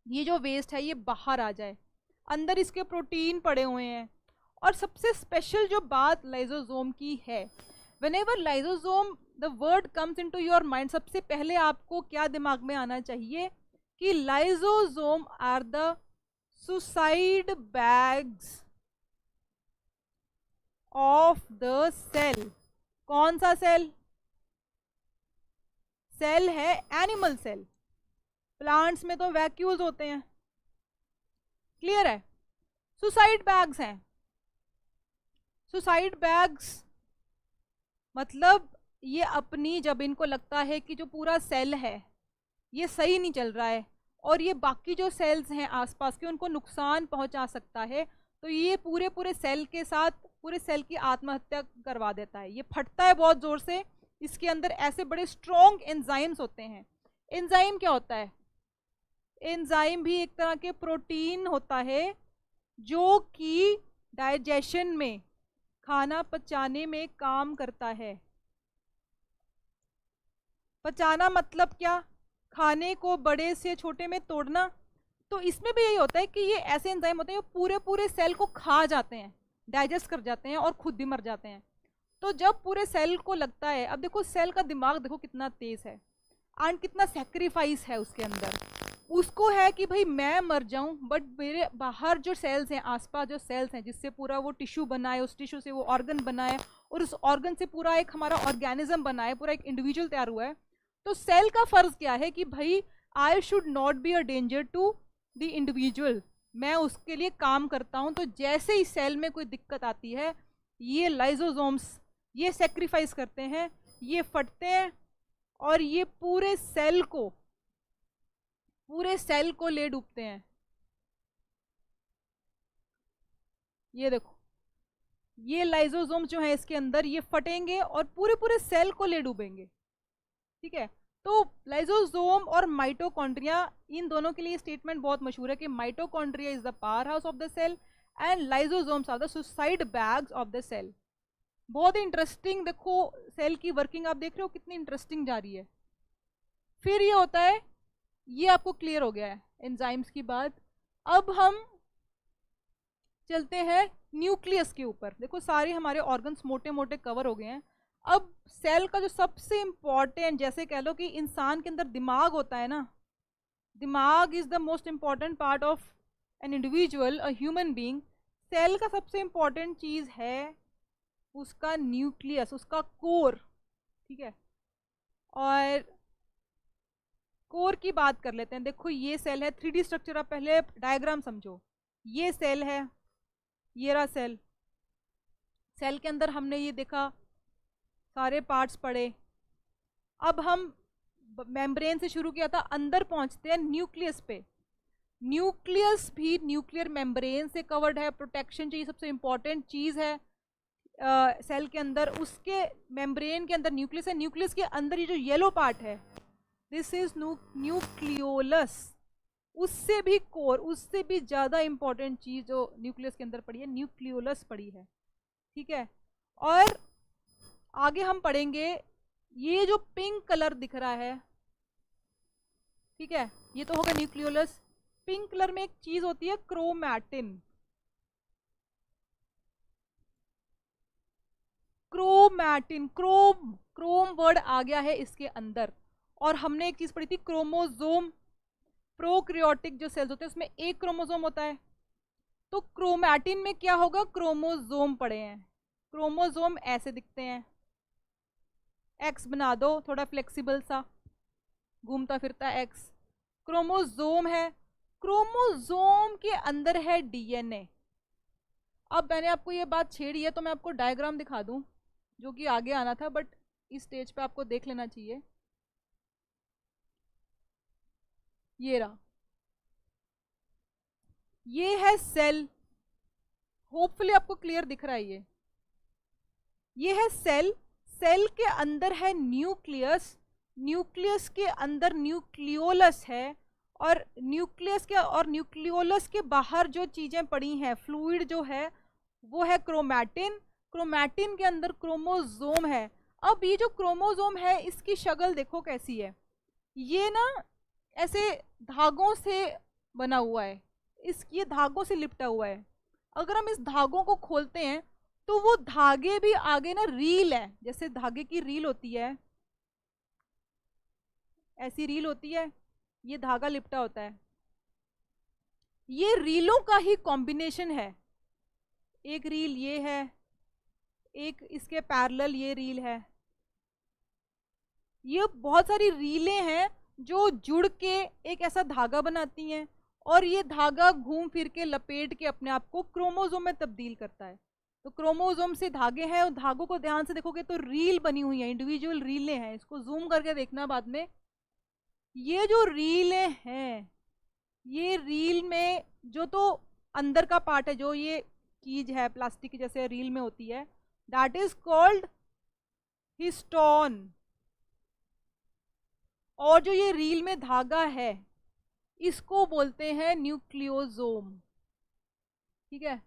ये जो वेस्ट है ये बाहर आ जाए। अंदर इसके प्रोटीन पड़े हुए हैं। और सबसे स्पेशल जो बात लाइजोसोम की है, whenever lysosome the word comes into your mind, सबसे पहले आपको क्या दिमाग में आना चाहिए कि lysosome are the suicide bags of the cell. कौन सा सेल? सेल है एनिमल सेल। प्लांट्स में तो वैक्यूल्स होते हैं, क्लियर है? सुसाइड बैग्स हैं। सुसाइड बैग्स मतलब ये अपनी, जब इनको लगता है कि जो पूरा सेल है ये सही नहीं चल रहा है और ये बाकी जो सेल्स हैं आसपास के उनको नुकसान पहुंचा सकता है, तो ये पूरे सेल के साथ पूरे सेल की आत्महत्या करवा देता है। ये फटता है बहुत ज़ोर से, इसके अंदर ऐसे बड़े स्ट्रॉन्ग एंजाइम्स होते हैं। एंजाइम क्या होता है? एंजाइम भी एक तरह के प्रोटीन होता है जो कि डाइजेशन में, खाना पचाने में काम करता है। पचाना मतलब क्या? खाने को बड़े से छोटे में तोड़ना। तो इसमें भी यही होता है कि ये ऐसे एंजाइम होते हैं जो पूरे सेल को खा जाते हैं, डाइजेस्ट कर जाते हैं और खुद भी मर जाते हैं। तो जब पूरे सेल को लगता है, अब देखो सेल का दिमाग देखो कितना तेज है एंड कितना सेक्रीफाइस है उसके अंदर। उसको है कि भाई मैं मर जाऊं, बट मेरे बाहर जो सेल्स हैं, आसपास जो सेल्स हैं, जिससे पूरा वो टिश्यू बना है, उस टिश्यू से वो ऑर्गन बना है और उस ऑर्गन से पूरा एक हमारा ऑर्गेनिज्म बना है, पूरा एक इंडिविजुअल तैयार हुआ है। तो सेल का फर्ज क्या है कि भाई I should not be a danger to the individual, मैं उसके लिए काम करता हूं। तो जैसे ही सेल में कोई दिक्कत आती है, ये लाइजोसोम्स ये सेक्रीफाइस करते हैं, ये फटते हैं और ये पूरे सेल को ले डूबते हैं। ये देखो, ये लाइजोसोम्स जो है इसके अंदर ये फटेंगे और पूरे सेल को ले डूबेंगे। ठीक है, तो लाइजोसोम और माइटोकॉन्ड्रिया, इन दोनों के लिए स्टेटमेंट बहुत मशहूर है कि mitochondria is the power house of the cell and lysosomes are the suicide bags of the cell. बहुत इंटरेस्टिंग, देखो सेल की वर्किंग आप देख रहे हो कितनी इंटरेस्टिंग जा रही है। फिर ये होता है, ये आपको क्लियर हो गया है एंजाइम्स की बात। अब हम चलते हैं न्यूक्लियस के ऊपर। देखो सारे हमारे ऑर्गन्स मोटे मोटे कवर हो गए हैं। अब सेल का जो सबसे इंपॉर्टेंट, जैसे कह लो कि इंसान के अंदर दिमाग होता है ना, दिमाग is the most important part of an individual, a human being. Cell का सबसे इंपॉर्टेंट चीज है उसका न्यूक्लियस, उसका कोर, ठीक है। और कोर की बात कर लेते हैं। देखो ये सेल है, 3D स्ट्रक्चर, आप पहले डायग्राम समझो। ये सेल है, ये रहा सेल। सेल के अंदर हमने ये देखा सारे पार्ट्स पड़े। अब हम मेम्ब्रेन से शुरू किया था, अंदर पहुंचते हैं न्यूक्लियस पे। न्यूक्लियस भी न्यूक्लियर मेम्ब्रेन से कवर्ड है, प्रोटेक्शन चाहिए, सबसे इंपॉर्टेंट चीज है सेल के अंदर। उसके मेम्ब्रेन के अंदर न्यूक्लियस है, न्यूक्लियस के अंदर ये जो येलो पार्ट है दिस इज न्यूक्लियोलस। उससे भी कोर, उससे भी ज्यादा इंपॉर्टेंट चीज जो न्यूक्लियस के अंदर पड़ी है, न्यूक्लियोलस पड़ी है, ठीक है। और आगे हम पढ़ेंगे, ये जो पिंक कलर दिख रहा है, ठीक है, ये तो होगा न्यूक्लियोलस। पिंक कलर में एक चीज होती है क्रोमैटिन। क्रोमैटिन, क्रोम वर्ड आ गया है इसके अंदर। और हमने एक चीज पढ़ी थी क्रोमोजोम। प्रोक्रियोटिक जो सेल्स होते हैं उसमें एक क्रोमोजोम होता है, तो क्रोमैटिन में क्या होगा, क्रोमोजोम पड़े हैं। क्रोमोजोम ऐसे दिखते हैं, एक्स बना दो थोड़ा फ्लेक्सिबल सा, घूमता फिरता एक्स, क्रोमोजोम है। क्रोमोजोम के अंदर है डीएनए। अब मैंने आपको ये बात छेड़ी है तो मैं आपको डायग्राम दिखा दूं जो कि आगे आना था, बट इस स्टेज पे आपको देख लेना चाहिए। ये रहा, ये है सेल। होपफुली आपको क्लियर दिख रहा है। ये है सेल। सेल के अंदर है न्यूक्लियस, न्यूक्लियस के अंदर न्यूक्लियोलस है, और न्यूक्लियस के और न्यूक्लियोलस के बाहर जो चीजें पड़ी हैं, फ्लूइड जो है वो है क्रोमैटिन। क्रोमैटिन के अंदर क्रोमोजोम है। अब ये जो क्रोमोजोम है इसकी शक्ल देखो कैसी है, ये ना ऐसे धागों से बना हुआ है, ये धागों से लिपटा हुआ है। अगर हम इस धागों को खोलते हैं तो वो धागे भी आगे ना रील है, जैसे धागे की रील होती है, ऐसी रील होती है, ये धागा लिपटा होता है। ये रीलों का ही कॉम्बिनेशन है। एक रील ये है, एक इसके पैरेलल ये रील है। ये बहुत सारी रीलें हैं जो जुड़ के एक ऐसा धागा बनाती हैं, और ये धागा घूम फिर के लपेट के अपने आप को क्रोमोजोम में तब्दील करता है। तो क्रोमोजोम से धागे हैं, और धागों को ध्यान से देखोगे तो रील बनी हुई है, इंडिविजुअल रीलें हैं। इसको जूम करके देखना बाद में। ये जो रीलें हैं, ये रील में जो तो अंदर का पार्ट है, जो ये चीज है प्लास्टिक की जैसे रील में होती है, दैट इज कॉल्ड हिस्टोन। और जो ये रील में धागा है इसको बोलते हैं न्यूक्लियोसोम, ठीक है।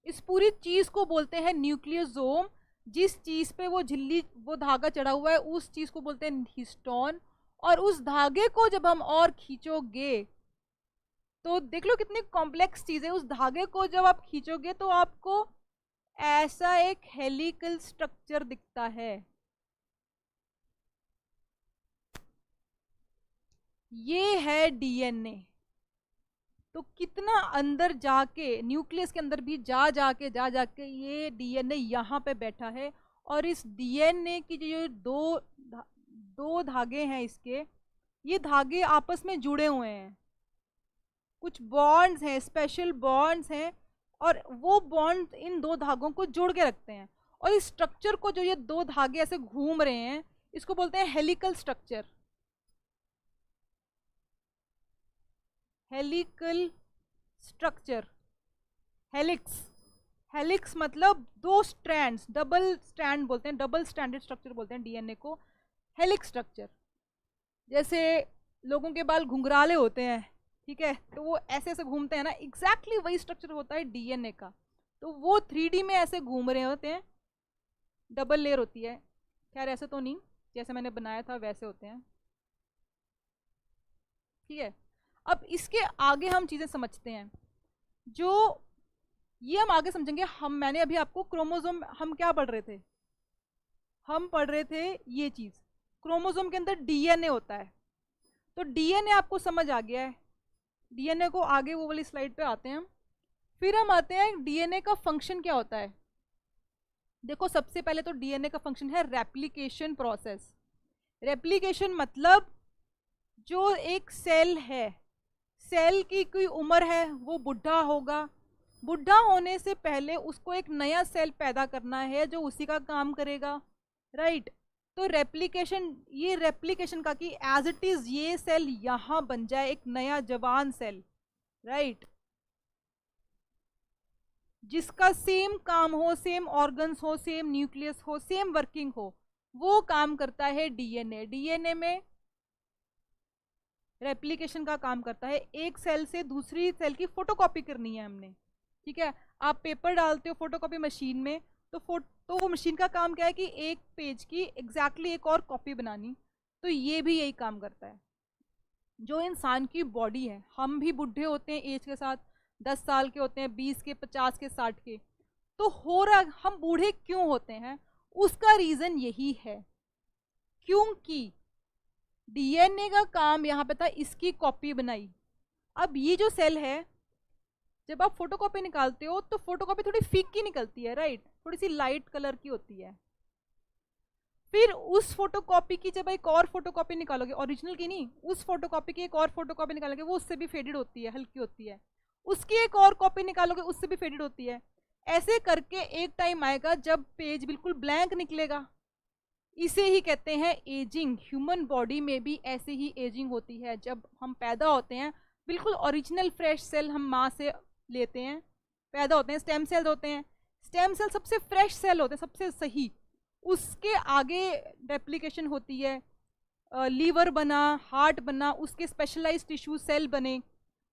इस पूरी चीज को बोलते हैं न्यूक्लियोसोम। जिस चीज पे वो झिल्ली, वो धागा चढ़ा हुआ है, उस चीज को बोलते हैं हिस्टोन। और उस धागे को जब हम और खींचोगे तो देख लो कितनी कॉम्प्लेक्स चीज है। उस धागे को जब आप खींचोगे तो आपको ऐसा एक हेलिकल स्ट्रक्चर दिखता है। ये है डीएनए। तो कितना अंदर जाके, न्यूक्लियस के अंदर भी जा जाके ये डीएनए यहाँ पे बैठा है। और इस डीएनए की जो दो धागे हैं इसके, ये धागे आपस में जुड़े हुए हैं, कुछ बॉन्ड्स हैं, स्पेशल बॉन्ड्स हैं, और वो बॉन्ड इन दो धागों को जोड़ के रखते हैं। और इस स्ट्रक्चर को, जो ये दो धागे ऐसे घूम रहे हैं, इसको बोलते हैं helical structure. Helical structure, helix. Helix मतलब दो स्ट्रैंड्स, डबल स्ट्रैंड बोलते हैं, डबल स्ट्रैंडेड स्ट्रक्चर बोलते हैं डीएनए को। Helix structure. जैसे लोगों के बाल घुंघराले होते हैं, ठीक है, तो वो ऐसे ऐसे घूमते हैं ना, एग्जैक्टली वही स्ट्रक्चर होता है डीएनए का। तो वो 3D में ऐसे घूम रहे होते हैं, डबल लेयर होती है। खैर ऐसे तो नहीं, जैसे मैंने बनाया था वैसे होते हैं, ठीक है। अब इसके आगे हम चीज़ें समझते हैं, जो ये हम आगे समझेंगे। मैंने अभी आपको क्रोमोसोम, हम क्या पढ़ रहे थे, हम पढ़ रहे थे ये चीज़, क्रोमोसोम के अंदर डीएनए होता है। तो डीएनए आपको समझ आ गया है, डीएनए को आगे वो वाली स्लाइड पे आते हैं हम। फिर हम आते हैं डीएनए का फंक्शन क्या होता है। देखो सबसे पहले तो डीएनए का फंक्शन है रेप्लिकेशन प्रोसेस। रेप्लिकेशन मतलब जो एक सेल है, सेल की कोई उम्र है, वो बुढ़ा होगा, बुढ़ा होने से पहले उसको एक नया सेल पैदा करना है जो उसी का काम करेगा, राइट। तो रेप्लिकेशन, ये रेप्लिकेशन का कि एज इट इज ये सेल यहां बन जाए एक नया जवान सेल, राइट, जिसका सेम काम हो, सेम ऑर्गन्स हो, सेम न्यूक्लियस हो, सेम वर्किंग हो, वो काम करता है डीएनए। डीएनए में रेप्लिकेशन का काम करता है, एक सेल से दूसरी सेल की फोटोकॉपी करनी है हमने, ठीक है। आप पेपर डालते हो फोटोकॉपी मशीन में, तो वो मशीन का काम क्या है कि एक पेज की एग्जैक्टली एक और कॉपी बनानी। तो ये भी यही काम करता है। जो इंसान की बॉडी है, हम भी बूढ़े होते हैं एज के साथ, 10 साल के होते हैं, 20 के, 50 के, 60 के। तो हो रहा, हम बूढ़े क्यों होते हैं, उसका रीजन यही है क्योंकि डीएनए का काम यहाँ पे था इसकी कॉपी बनाई। अब ये जो सेल है, जब आप फोटोकॉपी निकालते हो तो फोटोकॉपी थोड़ी फीकी निकलती है, राइट, थोड़ी सी लाइट कलर की होती है। फिर उस फोटोकॉपी की जब एक और फोटोकॉपी निकालोगे, ओरिजिनल की नहीं, उस फोटोकॉपी की एक और फोटोकॉपी निकालोगे, वो उससे भी फेडेड होती है, हल्की होती है। उसकी एक और कॉपी निकालोगे, उससे भी फेडेड होती है। ऐसे करके एक टाइम आएगा जब पेज बिल्कुल ब्लैंक निकलेगा। इसे ही कहते हैं एजिंग। ह्यूमन बॉडी में भी ऐसे ही एजिंग होती है। जब हम पैदा होते हैं, बिल्कुल ओरिजिनल फ्रेश सेल हम माँ से लेते हैं, पैदा होते हैं, स्टेम सेल होते हैं। स्टेम सेल सबसे फ्रेश सेल होते हैं, सबसे सही। उसके आगे रेप्लिकेशन होती है, लीवर बना, हार्ट बना, उसके स्पेशलाइज्ड टिश्यू सेल बने।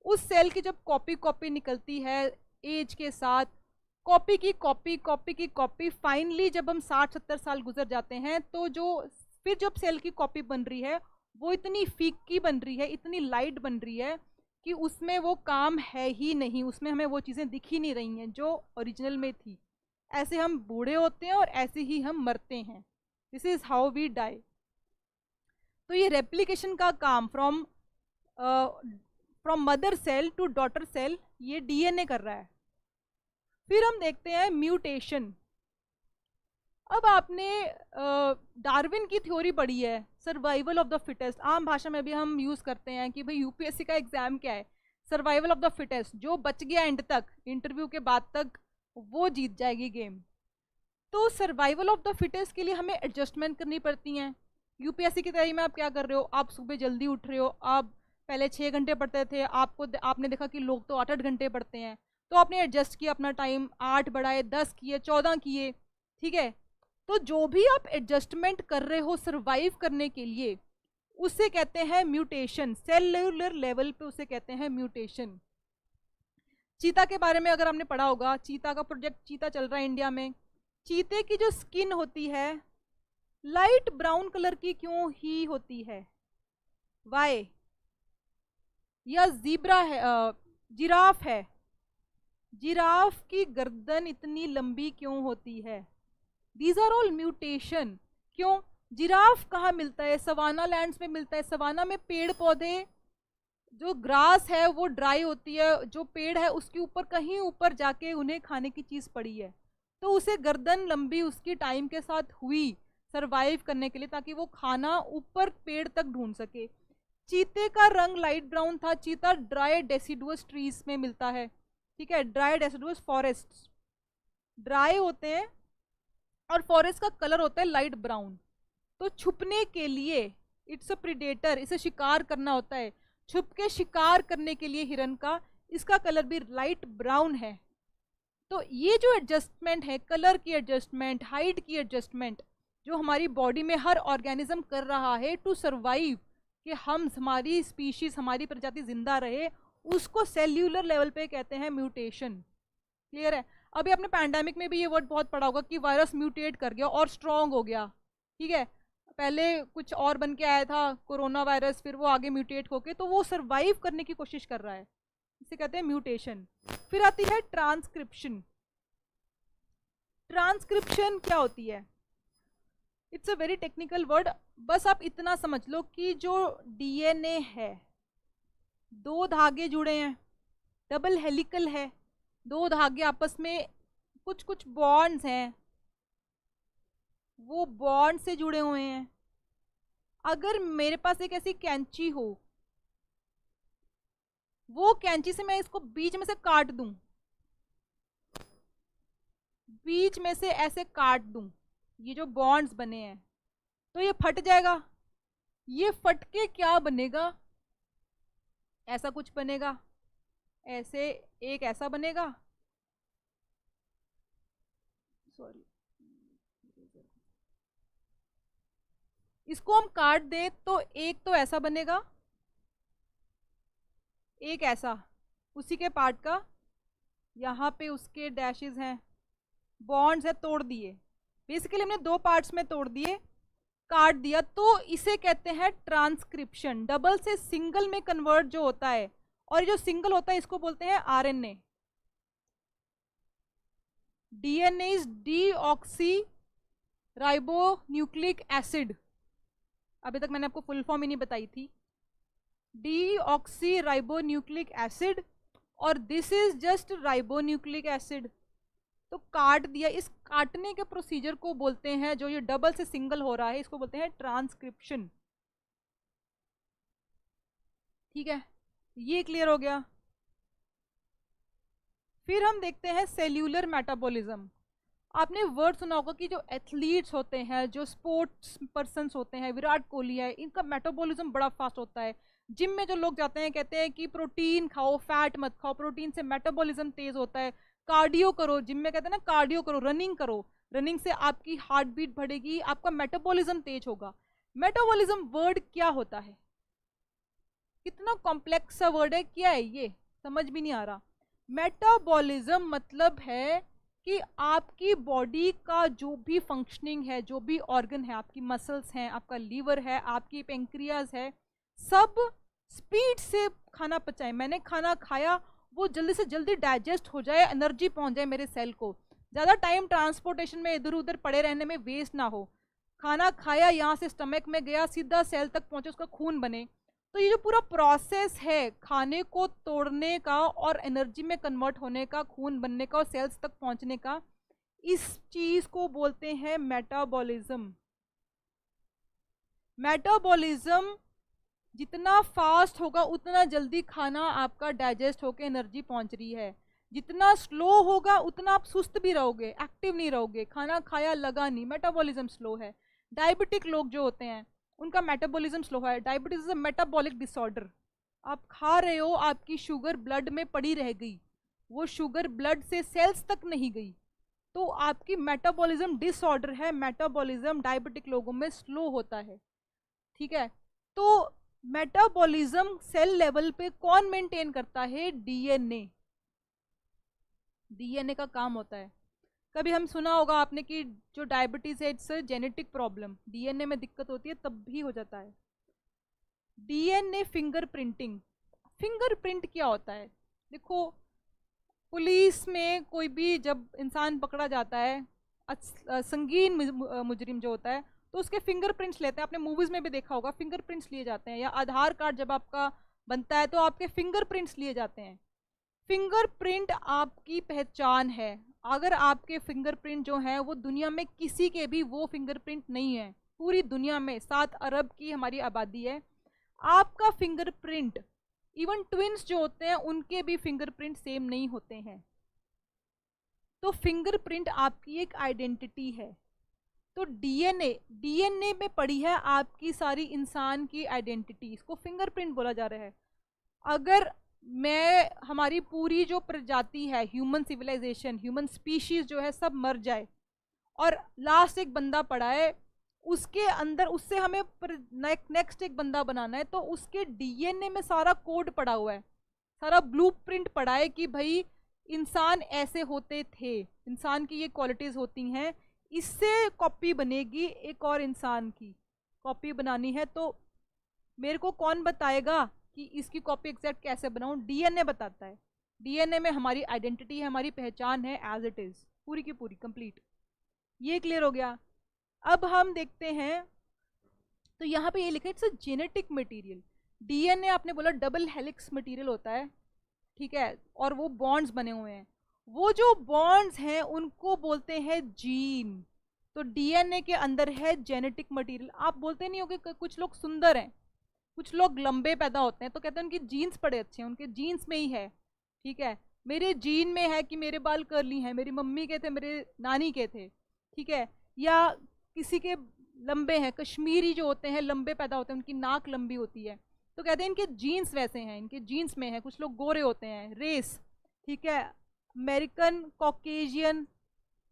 उस सेल की जब कॉपी निकलती है एज के साथ, कॉपी की कॉपी, फाइनली जब हम 60-70 साल गुजर जाते हैं, तो जो फिर जब सेल की कॉपी बन रही है, वो इतनी फीकी बन रही है, इतनी लाइट बन रही है कि उसमें वो काम है ही नहीं, उसमें हमें वो चीज़ें दिख ही नहीं रही हैं जो ओरिजिनल में थी। ऐसे हम बूढ़े होते हैं और ऐसे ही हम मरते हैं। This is how we die. तो ये रेप्लिकेशन का काम from mother cell to daughter cell, ये डीएनए कर रहा है। फिर हम देखते हैं म्यूटेशन। अब आपने डार्विन की थ्योरी पढ़ी है, सर्वाइवल ऑफ द फिटेस्ट। आम भाषा में भी हम यूज करते हैं कि भाई यूपीएससी का एग्जाम क्या है, सर्वाइवल ऑफ द फिटेस्ट। जो बच गया एंड तक, इंटरव्यू के बाद तक, वो जीत जाएगी गेम। तो सर्वाइवल ऑफ द फिटेस्ट के लिए हमें एडजस्टमेंट करनी पड़ती हैं। यूपीएससी की तैयारी में आप क्या कर रहे हो, आप सुबह जल्दी उठ रहे हो, आप पहले 6 घंटे पढ़ते थे, आपने देखा कि लोग तो 8-8 घंटे पढ़ते हैं, तो आपने एडजस्ट किया अपना टाइम, 8 बढ़ाए, 10 किए, 14 किए, ठीक है। तो जो भी आप एडजस्टमेंट कर रहे हो सर्वाइव करने के लिए, उसे कहते हैं म्यूटेशन। सेलुलर लेवल पे उसे कहते हैं म्यूटेशन। चीता के बारे में अगर आपने पढ़ा होगा, चीता का प्रोजेक्ट चीता चल रहा है इंडिया में। चीते की जो स्किन होती है लाइट ब्राउन कलर की क्यों ही होती है, वाई? या जीब्रा है, जिराफ है, जिराफ की गर्दन इतनी लंबी क्यों होती है? These are all mutation. क्यों? जिराफ कहाँ मिलता है? सवाना लैंड्स में मिलता है। सवाना में पेड़ पौधे, जो ग्रास है वो ड्राई होती है, जो पेड़ है उसके ऊपर कहीं ऊपर जाके उन्हें खाने की चीज पड़ी है, तो उसे गर्दन लंबी उसकी टाइम के साथ हुई सरवाइव करने के लिए, ताकि वो खाना ऊपर पेड़ तक ढूंढ सके। चीते का रंग लाइट ब्राउन था। चीता ड्राई डेसिडुअस ट्रीज में मिलता है, ठीक है, ड्राई डेसिडुअस फॉरेस्ट ड्राई होते हैं, और फॉरेस्ट का कलर होता है लाइट ब्राउन। तो छुपने के लिए, इट्स अ प्रीडेटर, इसे शिकार करना होता है, छुप के शिकार करने के लिए हिरन का, इसका कलर भी लाइट ब्राउन है। तो ये जो एडजस्टमेंट है, कलर की एडजस्टमेंट, हाइट की एडजस्टमेंट, जो हमारी बॉडी में हर ऑर्गेनिज्म कर रहा है टू सर्वाइव, कि हम हमारी स्पीशीज हमारी प्रजाति जिंदा रहे, उसको सेल्यूलर लेवल पे कहते हैं म्यूटेशन। क्लियर है? अभी आपने पैंडेमिक में भी ये वर्ड बहुत पढ़ा होगा कि वायरस म्यूटेट कर गया और स्ट्रॉन्ग हो गया। ठीक है, पहले कुछ और बन के आया था कोरोना वायरस, फिर वो आगे म्यूटेट होके, तो वो सर्वाइव करने की कोशिश कर रहा है, इसे कहते हैं म्यूटेशन। फिर आती है ट्रांसक्रिप्शन। ट्रांसक्रिप्शन क्या होती है? It's a very technical word. बस आप इतना समझ लो कि जो डीएनए है, 2 धागे जुड़े हैं, डबल हेलिकल है, 2 धागे आपस में कुछ कुछ बॉन्ड्स हैं, वो बॉन्ड से जुड़े हुए हैं। अगर मेरे पास एक ऐसी कैंची हो, वो कैंची से मैं इसको बीच में से काट दूं, बीच में से ऐसे काट दूं, ये जो बॉन्ड्स बने हैं, तो ये फट जाएगा। ये फट के क्या बनेगा? ऐसा कुछ बनेगा, ऐसे एक ऐसा बनेगा, सॉरी, इसको हम काट दें तो एक तो ऐसा बनेगा, एक ऐसा उसी के पार्ट का, यहाँ पे उसके डैशेस हैं, बॉन्ड्स है, तोड़ दिए। बेसिकली हमने 2 पार्ट्स में तोड़ दिए, काट दिया, तो इसे कहते हैं ट्रांसक्रिप्शन। डबल से सिंगल में कन्वर्ट जो होता है, और जो सिंगल होता है इसको बोलते हैं RNA. DNA is deoxy ribonucleic acid. अभी तक मैंने आपको फुल फॉर्म ही नहीं बताई थी, डीऑक्सी राइबोन्यूक्लिक एसिड, और this is just ribonucleic acid. तो काट दिया, इस काटने के प्रोसीजर को बोलते हैं, जो ये डबल से सिंगल हो रहा है, इसको बोलते हैं ट्रांसक्रिप्शन। ठीक है, ये क्लियर हो गया। फिर हम देखते हैं सेल्यूलर मेटाबॉलिज्म। आपने वर्ड सुना होगा कि जो एथलीट्स होते हैं, जो स्पोर्ट्स पर्सन्स होते हैं, विराट कोहली है, इनका मेटाबॉलिज्म बड़ा फास्ट होता है। जिम में जो लोग जाते हैं कहते हैं कि प्रोटीन खाओ, फैट मत खाओ, प्रोटीन से मेटाबॉलिज्म तेज होता है। कार्डियो करो, जिम में कहते हैं ना कार्डियो करो, रनिंग करो, रनिंग से आपकी हार्ट बीट बढ़ेगी, आपका मेटाबॉलिज्म तेज होगा। मेटाबॉलिज्म वर्ड क्या होता है? कितना कॉम्प्लेक्स सा वर्ड है, क्या है ये, समझ भी नहीं आ रहा। मेटाबॉलिज्म मतलब है कि आपकी बॉडी का जो भी फंक्शनिंग है, जो भी ऑर्गन है, आपकी मसल्स हैं, आपका लीवर है, आपकी पेंक्रियाज है, सब स्पीड से खाना पचाए। मैंने खाना खाया, वो जल्दी से जल्दी डाइजेस्ट हो जाए, एनर्जी पहुंच जाए मेरे सेल को, ज़्यादा टाइम ट्रांसपोर्टेशन में इधर उधर पड़े रहने में वेस्ट ना हो। खाना खाया, यहाँ से स्टमक में गया, सीधा सेल तक पहुंचे, उसका खून बने। तो ये जो पूरा प्रोसेस है खाने को तोड़ने का और एनर्जी में कन्वर्ट होने का, खून बनने का और सेल्स तक पहुंचने का, इस चीज को बोलते हैं मेटाबॉलिज्म। मेटाबॉलिज्म जितना फास्ट होगा उतना जल्दी खाना आपका डाइजेस्ट होकर एनर्जी पहुंच रही है। जितना स्लो होगा उतना आप सुस्त भी रहोगे, एक्टिव नहीं रहोगे, खाना खाया लगा नहीं, मेटाबॉलिज्म स्लो है। डायबिटिक लोग जो होते हैं उनका मेटाबॉलिज्म स्लो है। Diabetes is a metabolic disorder. आप खा रहे हो, आपकी शुगर ब्लड में पड़ी रह गई, वो शुगर ब्लड से सेल्स तक नहीं गई, तो आपकी मेटाबॉलिज्म डिसऑर्डर है। मेटाबॉलिज्म डायबिटिक लोगों में स्लो होता है। ठीक है, तो मेटाबॉलिज्म सेल लेवल पे कौन मेंटेन करता है? डीएनए। डीएनए का काम होता है। कभी हम सुना होगा आपने कि जो डायबिटीज है it's a genetic problem, DNA में दिक्कत होती है तब भी हो जाता है। DNA fingerprinting. फिंगरप्रिंट क्या होता है? देखो, पुलिस में कोई भी जब इंसान पकड़ा जाता है, संगीन मुजरिम जो होता है, तो उसके फिंगरप्रिंट्स लेते हैं। आपने मूवीज में भी देखा होगा, फिंगरप्रिंट्स लिए जाते हैं। या आधार कार्ड जब आपका बनता है तो आपके फिंगरप्रिंट्स लिए जाते हैं। फिंगरप्रिंट आपकी पहचान है। अगर आपके फिंगरप्रिंट जो है वो दुनिया में किसी के भी वो फिंगरप्रिंट नहीं है, पूरी दुनिया में 7 अरब की हमारी आबादी है, आपका फिंगरप्रिंट, इवन ट्विन्स जो होते हैं उनके भी फिंगरप्रिंट सेम नहीं होते हैं। तो फिंगरप्रिंट आपकी एक आइडेंटिटी है। तो डीएनए में पड़ी है आपकी सारी इंसान की आइडेंटिटी, इसको फिंगरप्रिंट बोला जा रहा है। अगर हमारी पूरी जो प्रजाति है, ह्यूमन सिविलाइजेशन, ह्यूमन स्पीशीज जो है, सब मर जाए और लास्ट एक बंदा पड़ा है, उसके अंदर उससे हमें नेक्स्ट एक बंदा बनाना है, तो उसके डीएनए में सारा कोड पड़ा हुआ है, सारा ब्लूप्रिंट पड़ा है कि भाई इंसान ऐसे होते थे, इंसान की ये क्वालिटीज होती हैं, इससे कॉपी बनेगी एक और इंसान की कॉपी बनानी है। तो मेरे को कौन बताएगा कि इसकी कॉपी एग्जैक्ट कैसे बनाऊं? डीएनए बताता है। डीएनए में हमारी आइडेंटिटी है, हमारी पहचान है एज इट इज, पूरी की पूरी कंप्लीट। ये क्लियर हो गया। अब हम देखते हैं, तो यहाँ पे ये लिखा है it's a genetic material. DNA आपने बोला डबल हेलिक्स मटेरियल होता है, ठीक है, और वो बॉन्ड्स बने हुए हैं। वो जो बॉन्ड्स हैं उनको बोलते हैं जीन। तो डीएनए के अंदर है जेनेटिक मटेरियल। आप बोलते नहीं हो कि कुछ लोग सुंदर हैं, कुछ लोग लंबे पैदा होते हैं, तो कहते हैं उनकी जीन्स बड़े अच्छे हैं, उनके जीन्स में ही है, ठीक है। मेरे जीन में है कि मेरे बाल कर्ली हैं, मेरी मम्मी के थे, मेरे नानी के थे, ठीक है। या किसी के लंबे हैं, कश्मीरी जो होते हैं लंबे पैदा होते हैं, उनकी नाक लंबी होती है, तो कहते हैं इनके जीन्स वैसे हैं, इनके जीन्स में है। कुछ लोग गोरे होते हैं, रेस, ठीक है, अमेरिकन, कॉकेशियन,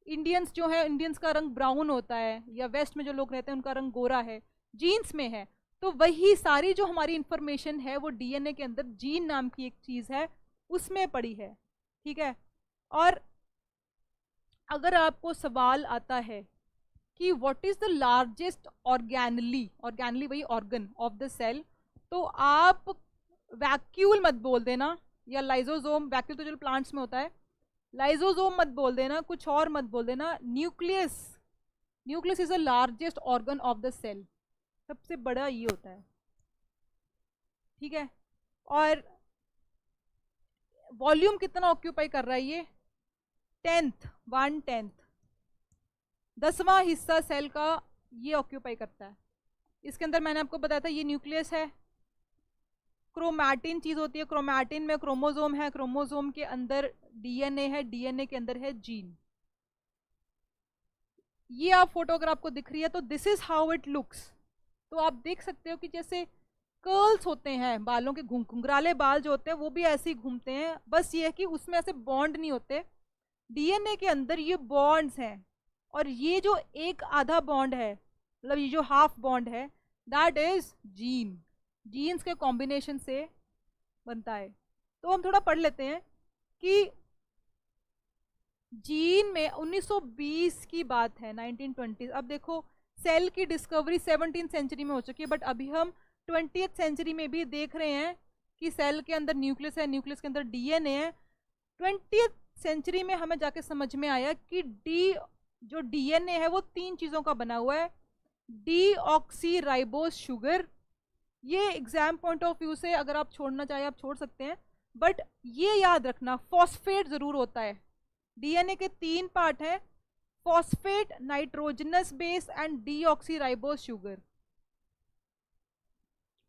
इंडियंस जो है, इंडियंस का रंग ब्राउन होता है, या वेस्ट में जो लोग रहते हैं उनका रंग गोरा है, जीन्स में है। तो वही सारी जो हमारी इंफॉर्मेशन है वो डीएनए के अंदर जीन नाम की एक चीज है उसमें पड़ी है, ठीक है। और अगर आपको सवाल आता है कि what is the largest organelle वही ऑर्गन ऑफ द सेल, तो आप वैक्यूल मत बोल देना, या लाइजोसोम, वैक्यूल तो जो प्लांट्स में होता है, लाइजोसोम मत बोल देना, कुछ और मत बोल देना, nucleus. Nucleus is the largest organ of the cell, सबसे बड़ा ये होता है, ठीक है। और वॉल्यूम कितना ऑक्यूपाई कर रहा है ये? 1/10, 10वां हिस्सा सेल का ये ऑक्यूपाई करता है। इसके अंदर मैंने आपको बताया था ये न्यूक्लियस है। क्रोमैटिन चीज होती है, क्रोमैटिन में क्रोमोसोम है, क्रोमोसोम के अंदर डीएनए है, डीएनए के अंदर है जीन। ये आप फोटो अगर आपको दिख रही है तो this is how it looks. तो आप देख सकते हो कि जैसे कर्ल्स होते हैं बालों के, घुंघराले बाल जो होते हैं वो भी ऐसे ही घूमते हैं, बस ये है कि उसमें ऐसे बॉन्ड नहीं होते। डीएनए के अंदर ये बॉन्ड्स हैं, और ये जो एक आधा बॉन्ड है, मतलब ये जो हाफ बॉन्ड है, दैट इज जीन। जीन्स के कॉम्बिनेशन से बनता है। तो हम थोड़ा पढ़ लेते हैं कि जीन में 1920 की बात है, 1920। अब देखो सेल की डिस्कवरी 17th सेंचुरी में हो चुकी है, बट अभी हम 20th सेंचुरी में भी देख रहे हैं कि सेल के अंदर न्यूक्लियस है, न्यूक्लियस के अंदर डीएनए है। 20th सेंचुरी में हमें जाके समझ में आया कि जो डीएनए है वो 3 चीजों का बना हुआ है। डीऑक्सी शुगर, ये एग्जाम पॉइंट ऑफ व्यू से अगर आप छोड़ना चाहे आप छोड़ सकते हैं, बट ये याद रखना फॉस्फेट जरूर होता है। डीएनए के 3 पार्ट हैं, phosphate, nitrogenous base and deoxy sugar.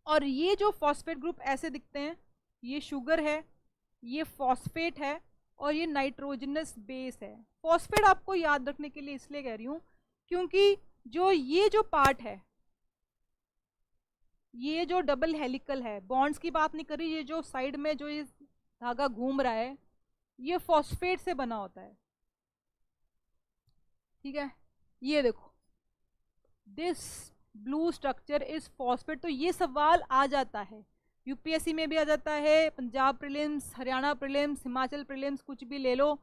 और ये जो फॉस्फेट ग्रुप ऐसे दिखते हैं, ये शुगर है, ये फॉस्फेट है, और ये नाइट्रोजनस बेस है। फॉस्फेट आपको याद रखने के लिए इसलिए कह रही हूं क्योंकि ये जो पार्ट है, ये जो डबल हेलिकल है, बॉन्ड्स की बात नहीं कर रही, ये जो साइड में जो ये धागा घूम रहा है, ये फॉस्फेट से बना होता है, ठीक है। ये देखो, this blue structure is phosphate. तो ये सवाल आ जाता है, यूपीएससी में भी आ जाता है, Punjab prelims, Haryana prelims, Himachal prelims, कुछ भी ले लो,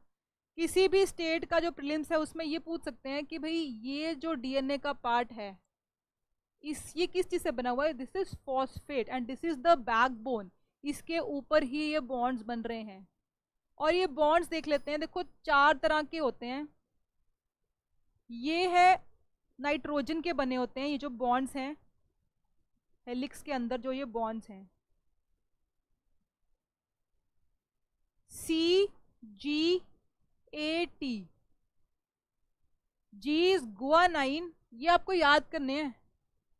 किसी भी स्टेट का जो प्रीलिम्स है उसमें ये पूछ सकते हैं कि भाई ये जो डीएनए का पार्ट है ये किस चीज से बना हुआ है? This is phosphate and this is the backbone. इसके ऊपर ही ये बॉन्ड्स बन रहे हैं। और ये बॉन्ड्स देख लेते हैं, देखो 4 तरह के होते हैं। ये है नाइट्रोजन के बने होते हैं, ये जो बॉन्ड्स हैं हेलिक्स के अंदर, जो ये बॉन्ड्स हैं CGAT, जी इज गुआनाइन, ये आपको याद करने हैं,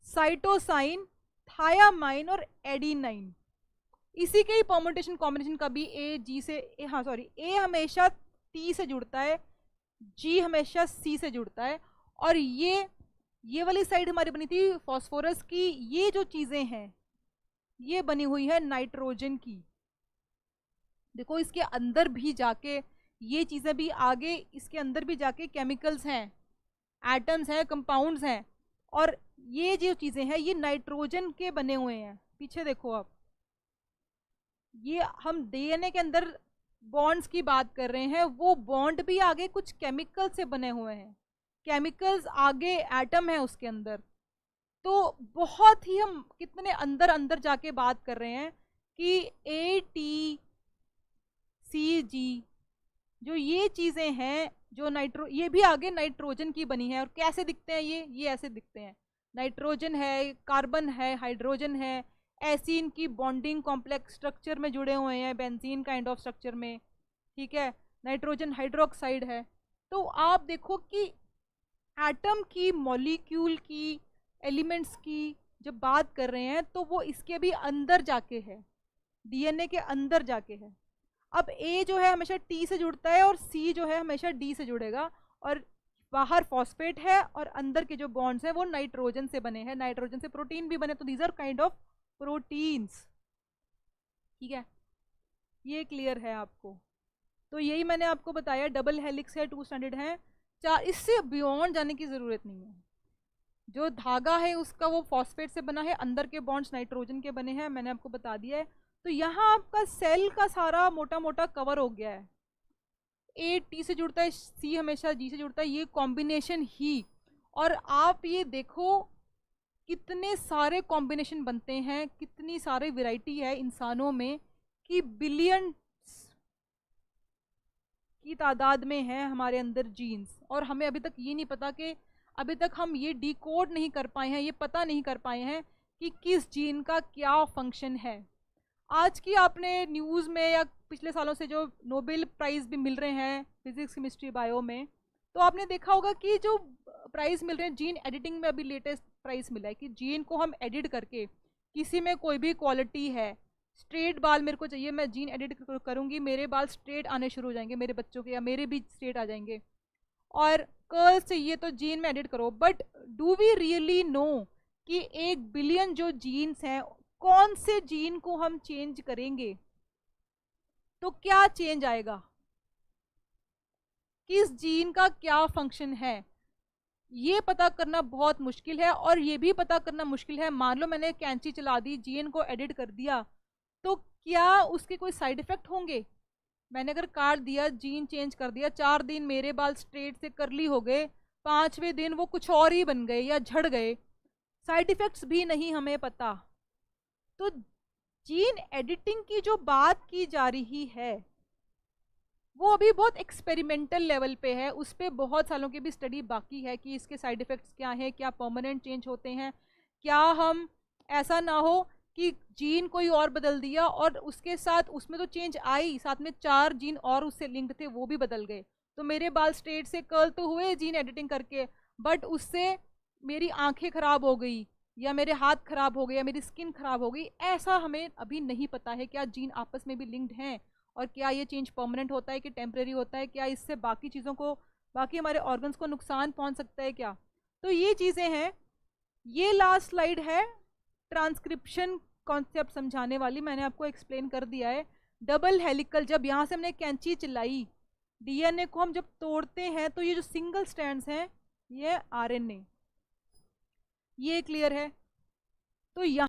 साइटोसाइन, थायामाइन और एडिनाइन। इसी के ही परम्यूटेशन कॉम्बिनेशन का भी A से A हमेशा T से जुड़ता है, G हमेशा C से जुड़ता है। और ये वाली साइड हमारी बनी थी फास्फोरस की, ये जो चीजें हैं ये बनी हुई है नाइट्रोजन की। देखो इसके अंदर भी जाके ये चीजें भी आगे, इसके अंदर भी जाके केमिकल्स हैं, एटम्स हैं, कंपाउंड्स हैं, और ये जो चीज़ें हैं ये नाइट्रोजन के बने हुए हैं। पीछे देखो आप, ये हम डीएनए के अंदर बॉन्ड्स की बात कर रहे हैं, वो बॉन्ड भी आगे कुछ केमिकल से बने हुए हैं, केमिकल्स आगे एटम है उसके अंदर। तो बहुत ही हम कितने अंदर अंदर जाके बात कर रहे हैं कि ATCG जो ये चीज़ें हैं, जो ये भी आगे नाइट्रोजन की बनी है। और कैसे दिखते हैं ये ऐसे दिखते हैं, नाइट्रोजन है, कार्बन है, हाइड्रोजन है, एसिन की बॉन्डिंग कॉम्प्लेक्स स्ट्रक्चर में जुड़े हुए हैं, बेंजीन काइंड ऑफ स्ट्रक्चर में, ठीक है, नाइट्रोजन हाइड्रोक्साइड है। तो आप देखो कि एटम की, मॉलिक्यूल की, एलिमेंट्स की जब बात कर रहे हैं तो वो इसके भी अंदर जाके है, डीएनए के अंदर जाके है। अब ए जो है हमेशा टी से जुड़ता है और सी जो है हमेशा डी से जुड़ेगा, और बाहर फॉस्फेट है और अंदर के जो बॉन्ड्स हैं वो नाइट्रोजन से बने हैं, नाइट्रोजन से प्रोटीन भी बने, तो these are kind of proteins. ठीक है, ये क्लियर है आपको? तो यही मैंने आपको बताया, डबल हेलिक्स है, 2 स्टैंडर्ड है, 4, इससे बियॉन्ड जाने की ज़रूरत नहीं है। जो धागा है उसका वो फॉस्फेट से बना है, अंदर के बॉन्ड्स नाइट्रोजन के बने हैं, मैंने आपको बता दिया है। तो यहाँ आपका सेल का सारा मोटा मोटा कवर हो गया है। ए टी से जुड़ता है, सी हमेशा जी से जुड़ता है, ये कॉम्बिनेशन ही। और आप ये देखो कितने सारे कॉम्बिनेशन बनते हैं, कितनी सारी वैरायटी है इंसानों में, कि बिलियन की तादाद में है हमारे अंदर जीन्स, और हमें अभी तक ये नहीं पता कि, अभी तक हम ये डिकोड नहीं कर पाए हैं, ये पता नहीं कर पाए हैं कि किस जीन का क्या फंक्शन है। आज की आपने न्यूज़ में या पिछले सालों से जो नोबेल प्राइज़ भी मिल रहे हैं फिजिक्स, केमिस्ट्री, बायो में, तो आपने देखा होगा कि जो प्राइज़ मिल रहे हैं जीन एडिटिंग में, अभी लेटेस्ट प्राइज़ मिला है कि जीन को हम एडिट करके, किसी में कोई भी क्वालिटी है, स्ट्रेट बाल मेरे को चाहिए, मैं जीन एडिट करूँगी, मेरे बाल स्ट्रेट आने शुरू हो जाएंगे, मेरे बच्चों के, या मेरे भी स्ट्रेट आ जाएंगे। और कर्ल्स चाहिए तो जीन में एडिट करो। But do we really know कि 1 बिलियन जो जीन्स हैं, कौन से जीन को हम चेंज करेंगे तो क्या चेंज आएगा, किस जीन का क्या फंक्शन है, ये पता करना बहुत मुश्किल है। और ये भी पता करना मुश्किल है, मान लो मैंने कैंची चला दी, जीन को एडिट कर दिया, तो क्या उसके कोई साइड इफेक्ट होंगे? मैंने अगर काट दिया, जीन चेंज कर दिया, 4 दिन मेरे बाल स्ट्रेट से करली हो गए, 5वें दिन वो कुछ और ही बन गए या झड़ गए, साइड इफेक्ट्स भी नहीं हमें पता। तो जीन एडिटिंग की जो बात की जा रही है वो अभी बहुत एक्सपेरिमेंटल लेवल पे है, उस पर बहुत सालों की भी स्टडी बाकी है कि इसके साइड इफेक्ट्स क्या हैं, क्या परमानेंट चेंज होते हैं, क्या हम ऐसा ना हो कि जीन कोई और बदल दिया और उसके साथ, उसमें तो चेंज आई, साथ में 4 जीन और उससे लिंक्ड थे वो भी बदल गए, तो मेरे बाल स्ट्रेट से कर्ल तो हुए जीन एडिटिंग करके, बट उससे मेरी आंखें खराब हो गई, या मेरे हाथ खराब हो गए, या मेरी स्किन खराब हो गई। ऐसा हमें अभी नहीं पता है क्या जीन आपस में भी लिंक्ड हैं, और क्या ये चेंज परमानेंट होता है कि टेम्परेरी होता है, क्या इससे बाकी चीज़ों को, बाकी हमारे ऑर्गन्स को नुकसान पहुंच सकता है क्या। तो ये चीज़ें हैं। ये लास्ट स्लाइड है ट्रांसक्रिप्शन कॉन्सेप्ट समझाने वाली, मैंने आपको एक्सप्लेन कर दिया है। डबल हेलिकल, जब यहाँ से हमने कैंची चलाई, डीएनए को हम जब तोड़ते हैं तो ये जो सिंगल स्ट्रैंड्स हैं ये आरएनए, ये क्लियर है? तो यहाँ